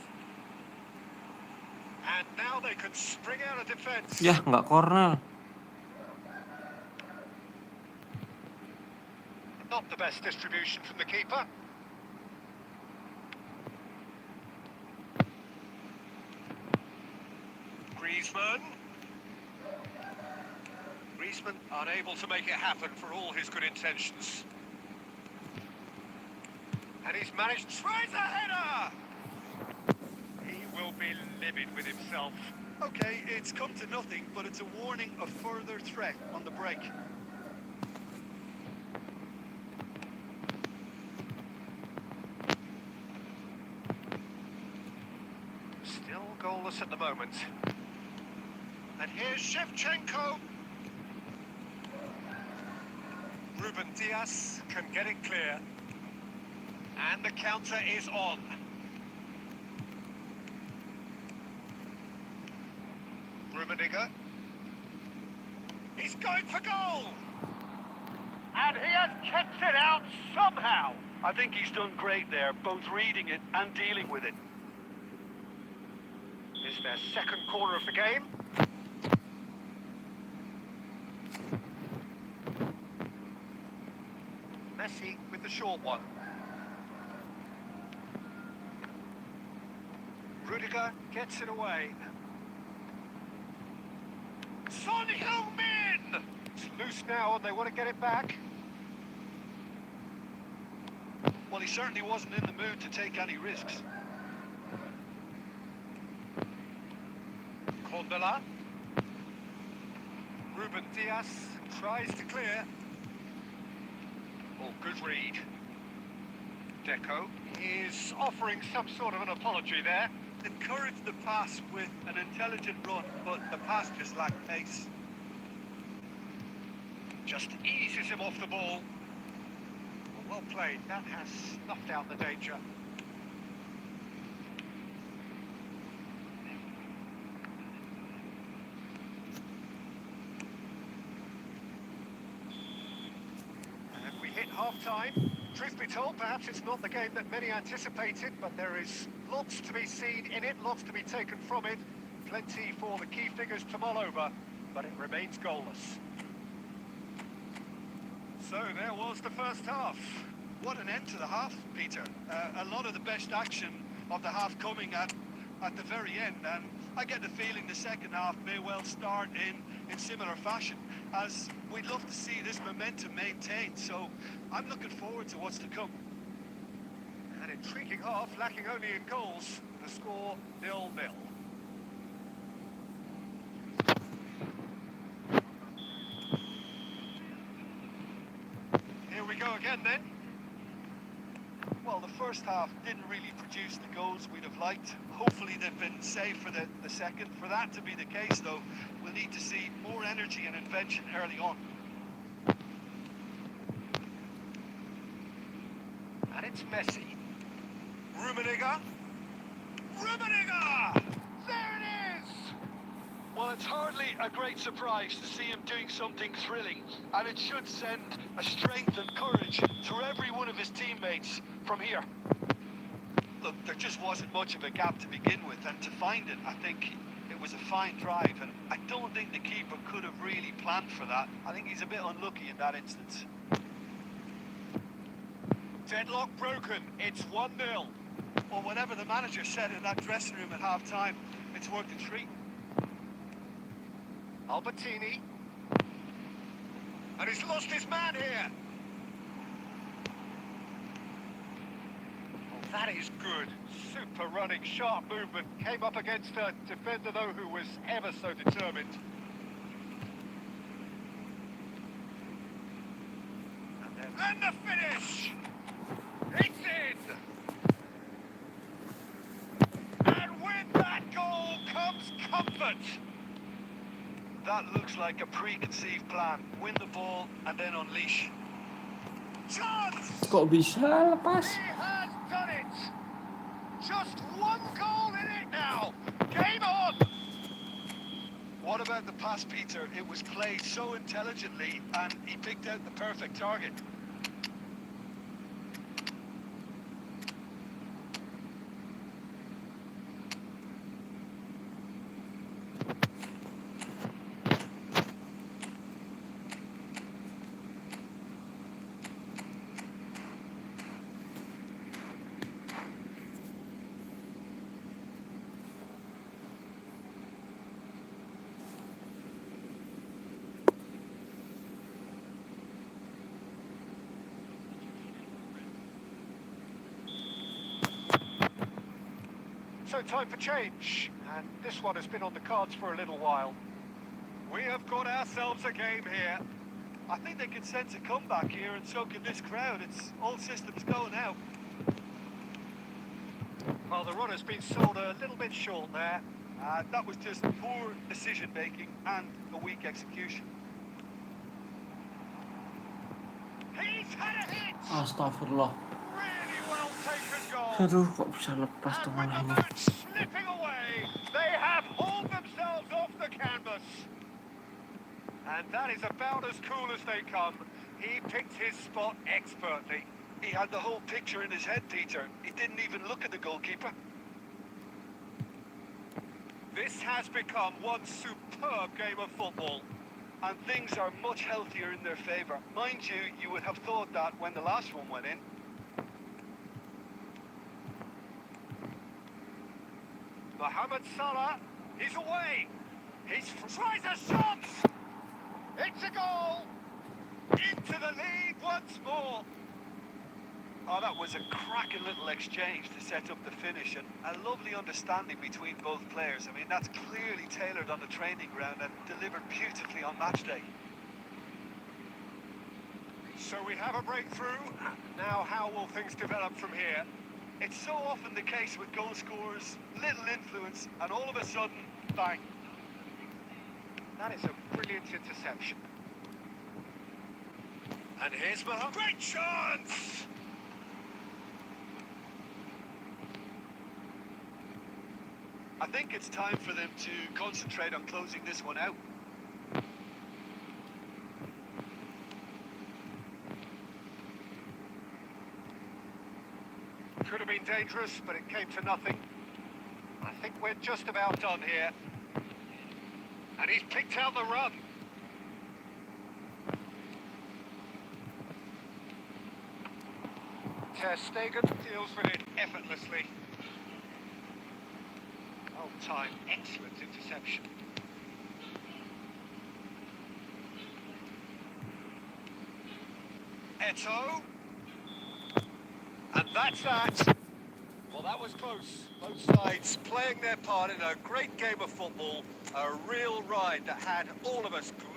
And now they can spring out of defence. Yah, nggak corner. Not the best distribution from the keeper. Griezmann unable to make it happen for all his good intentions. And he's managed, tries a header! He will be livid with himself. Okay, it's come to nothing, but it's a warning of further threat on the break. Still goalless at the moment. And here's Shevchenko. Ruben Diaz can get it clear. And the counter is on. Rummenigge. He's going for goal! And he has kept it out somehow. I think he's done great there, both reading it and dealing with it. Is their second corner of the game. Messi with the short one. Rudiger gets it away. Son Heung-min! It's loose now and they want to get it back. Well, he certainly wasn't in the mood to take any risks. Kondola. Ruben Diaz tries to clear. Oh, good read. Deco is offering some sort of an apology there. Encouraged the pass with an intelligent run, but the pass just lacked pace. Just eases him off the ball. Well played. That has snuffed out the danger. And we hit half-time. Truth be told, perhaps it's not the game that many anticipated, but there is lots to be seen in it, lots to be taken from it. Plenty for the key figures to mull over, but it remains goalless. So there was the first half. What an end to the half, Peter. A lot of the best action of the half coming at at the very end, and I get the feeling the second half may well start in similar fashion, as we'd love to see this momentum maintained. So I'm looking forward to what's to come. An intriguing half, lacking only in goals. The score 0-0. Here we go again then. Well, the first half didn't really produce the goals we'd have liked. Hopefully they've been saved for the second. For that to be the case, though, we'll need to see more energy and invention early on. And it's Messi. Rummenigge. There it is! Well, it's hardly a great surprise to see him doing something thrilling, and it should send a strength and courage through every one of his teammates from here. Look, there just wasn't much of a gap to begin with, and to find it, I think it was a fine drive, and I don't think the keeper could have really planned for that. I think he's a bit unlucky in that instance. Deadlock broken. It's 1-0. Well, whatever the manager said in that dressing room at half-time, it's worked a treat. Albertini. And he's lost his man here. Oh, that is good. Super running, sharp movement. Came up against a defender, though, who was ever so determined. And the finish! It's in! And with that goal comes comfort! That looks like a preconceived plan. Win the ball and then unleash. Chance! Kok bisa lepas? He has done it! Just one goal in it now! Game on! What about the pass, Peter? It was played so intelligently and he picked out the perfect target. So time for change, and this one has been on the cards for a little while. We have got ourselves a game here. I think they can sense a comeback here, and so can this crowd. It's all systems go now. Well, the run has been sold a little bit short there. That was just poor decision-making and a weak execution. He's had a hit! Astagfirullah. Really well taken goal. Aduh, kok bisa lepas And tuh with malah the ini. match slipping away, they have hauled themselves off the canvas. And that is about as cool as they come. He picked his spot expertly. He had the whole picture in his head, Peter. He didn't even look at the goalkeeper. This has become one superb game of football. And things are much healthier in their favour. Mind you, you would have thought that when the last one went in. Mohamed Salah, he's away. He's tries a shot. It's a goal. Into the lead once more. Oh, that was a cracking little exchange to set up the finish, and a lovely understanding between both players. I mean, that's clearly tailored on the training ground and delivered beautifully on match day. So we have a breakthrough. Now how will things develop from here? It's so often the case with goal scorers, little influence, and all of a sudden, bang. That is a brilliant interception. And here's Mohamed. Great chance! I think it's time for them to concentrate on closing this one out. Could have been dangerous, but it came to nothing. I think we're just about done here. And he's picked out the run. Ter Stegen deals with it effortlessly. well-timed, excellent interception. Eto. And that's that. Well, that was close. Both sides playing their part in a great game of football. A real ride that had all of us glued.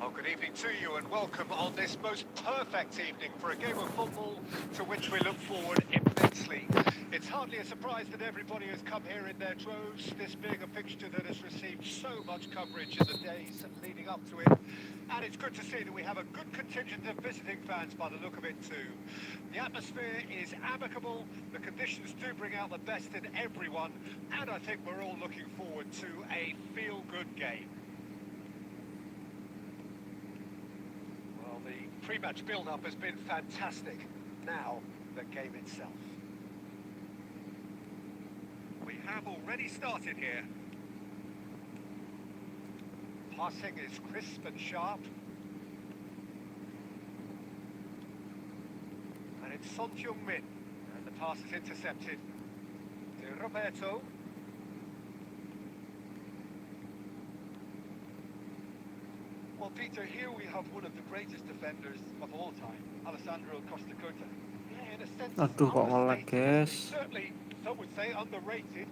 Well, good evening to you and welcome on this most perfect evening for a game of football to which we look forward immensely. It's hardly a surprise that everybody has come here in their droves, this being a fixture that has received so much coverage in the days leading up to it. And it's good to see that we have a good contingent of visiting fans by the look of it too. The atmosphere is amicable, the conditions do bring out the best in everyone, and I think we're all looking forward to a feel-good game. The pre-match build-up has been fantastic. Now, the game itself. We have already started here. Passing is crisp and sharp. And it's Son Heung-min. And the pass is intercepted. To Roberto. Well, Peter, here we have one of the greatest defenders of all time, Alessandro Costa Curta. Yeah, in a sense, Aduh, kok nge-lag, understated, guys. certainly, some would say underrated.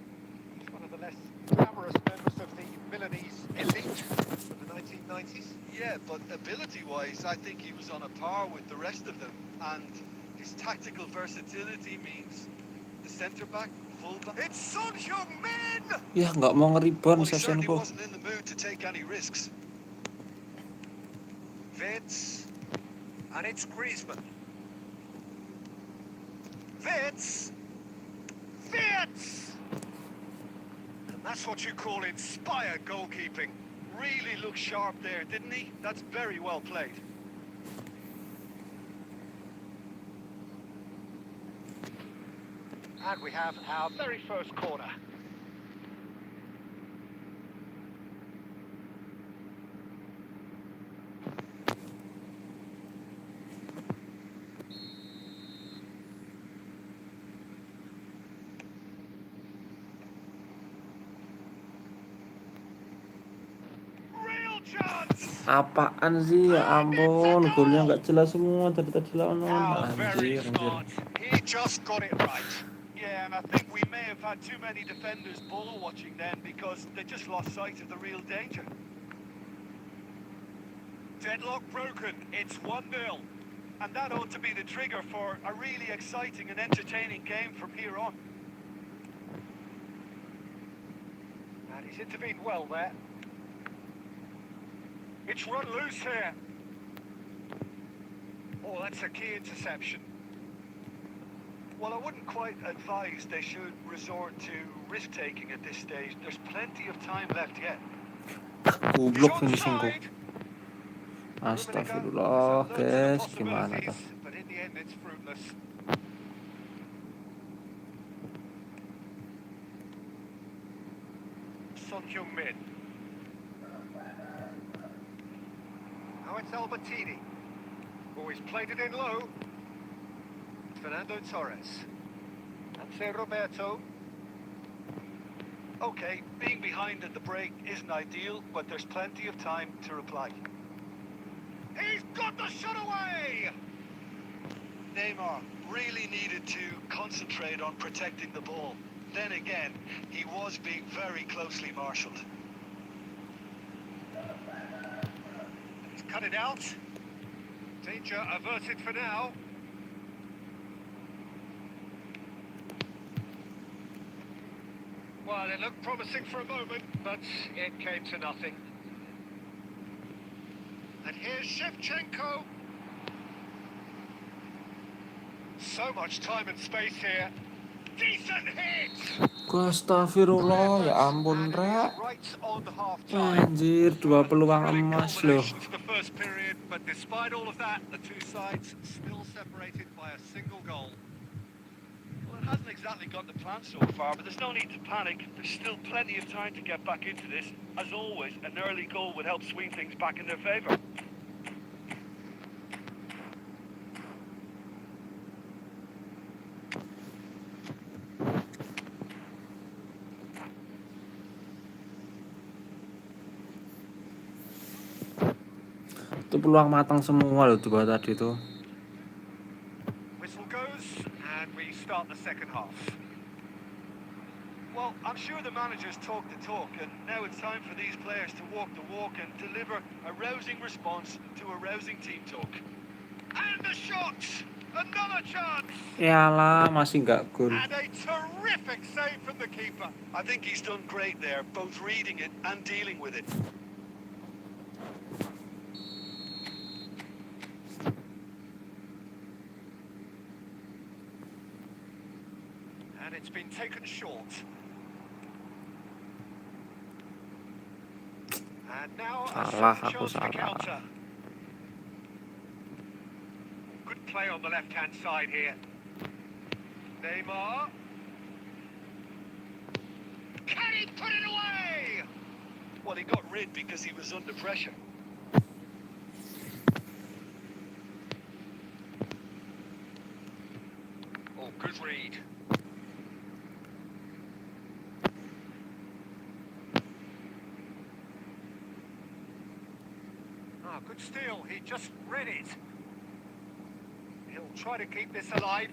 He's one of the less glamorous members of the Milanese elite of the 1990s. Yeah, but ability-wise, I think he was on a par with the rest of them. And his tactical versatility means the centre-back, full-back. It's Son Heung-min! Ya, nggak mau nge-rebound Well, he certainly sessionku. wasn't in the mood to take any risks. Vitz, and it's Griezmann. Vitz! Vitz! And that's what you call inspired goalkeeping. Really looked sharp there, didn't he? That's very well played. And we have our very first corner. Apaan sih? Ya ampun, golnya nggak jelas semua dari tadi lawan How very anjir. smart. He just got it right. Yeah, and I think we may have had too many defenders ball watching then because they just lost sight of the real danger. Deadlock broken. It's 1-0. And that ought to be the trigger for a really exciting and entertaining game from here on. And he's intervened well there. It's run loose here. Oh, that's a key interception. Well, I wouldn't quite advise they should resort to risk-taking at this stage. There's plenty of time left yet. Goblok He's ini sungguh. onside. Astagfirullah, guys, gimana tuh? But in the end, it's fruitless. Son Heung-min. Now it's Albertini. Oh, he's played it in low. Fernando Torres. That's Roberto. Okay, being behind at the break isn't ideal, but there's plenty of time to reply. He's got the shot away! Neymar really needed to concentrate on protecting the ball. Then again, he was being very closely marshalled. He's cut it out. Danger averted for now. Well, it looked promising for a moment, but it came to nothing. And here's Shevchenko. So much time and space here. Decent hit! Astagfirullah, ya ampun, And it Rek. is right on half-time. Anjir, 2 peluang Thrilling emas loh. culmination to the first period, but despite all of that, the two sides still separated by a single goal. Well, it hasn't exactly gone to plan so far, but there's no need to panic. There's still plenty of time to get back into this. As always, an early goal would help swing things back in their favour. Itu peluang matang semua loh coba tadi tuh. Whistle goes, and we start the second half. Well, I'm sure the managers talk the talk, and now it's time for these players to walk the walk and deliver a rousing response to a rousing team talk. And the shot! Another chance! Yalah, masih nggak gol. And a terrific save from the keeper. I think he's done great there, both reading it and dealing with it. And it's been taken short. And now a Salah, second aku chance for salah. counter. Good play on the left-hand side here. Neymar. Can he put it away? Well, he got rid because he was under pressure. Oh, good read. Ah, good steal. He just read it. He'll try to keep this alive.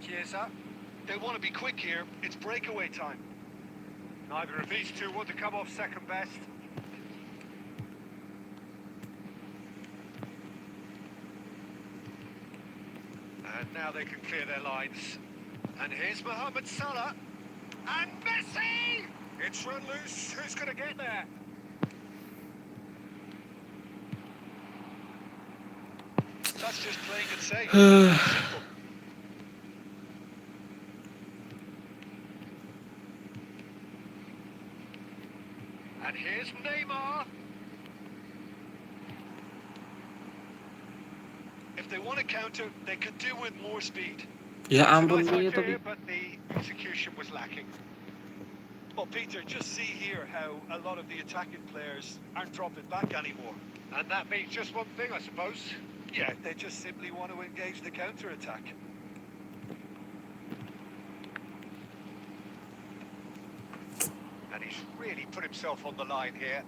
Chiesa. They want to be quick here. It's breakaway time. Neither of these two want to come off second best. And now they can clear their lines. And here's Mohamed Salah. And Messi! It's run loose. Who's going to get there? That's just playing it safe. Simple. And here's Neymar. If they want to counter, they could do with more speed. Ya It's a ampun, nice dia idea, tapi. but the execution was lacking. Well, Peter, just see here how a lot of the attacking players aren't dropping back anymore. And that means just one thing, I suppose. Yeah, they just simply want to engage the counter-attack. And he's really put himself on the line here.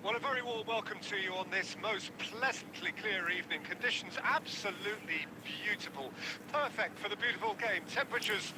Well, a very warm welcome to you on this most pleasantly clear evening. Conditions absolutely beautiful. Perfect for the beautiful game. Temperatures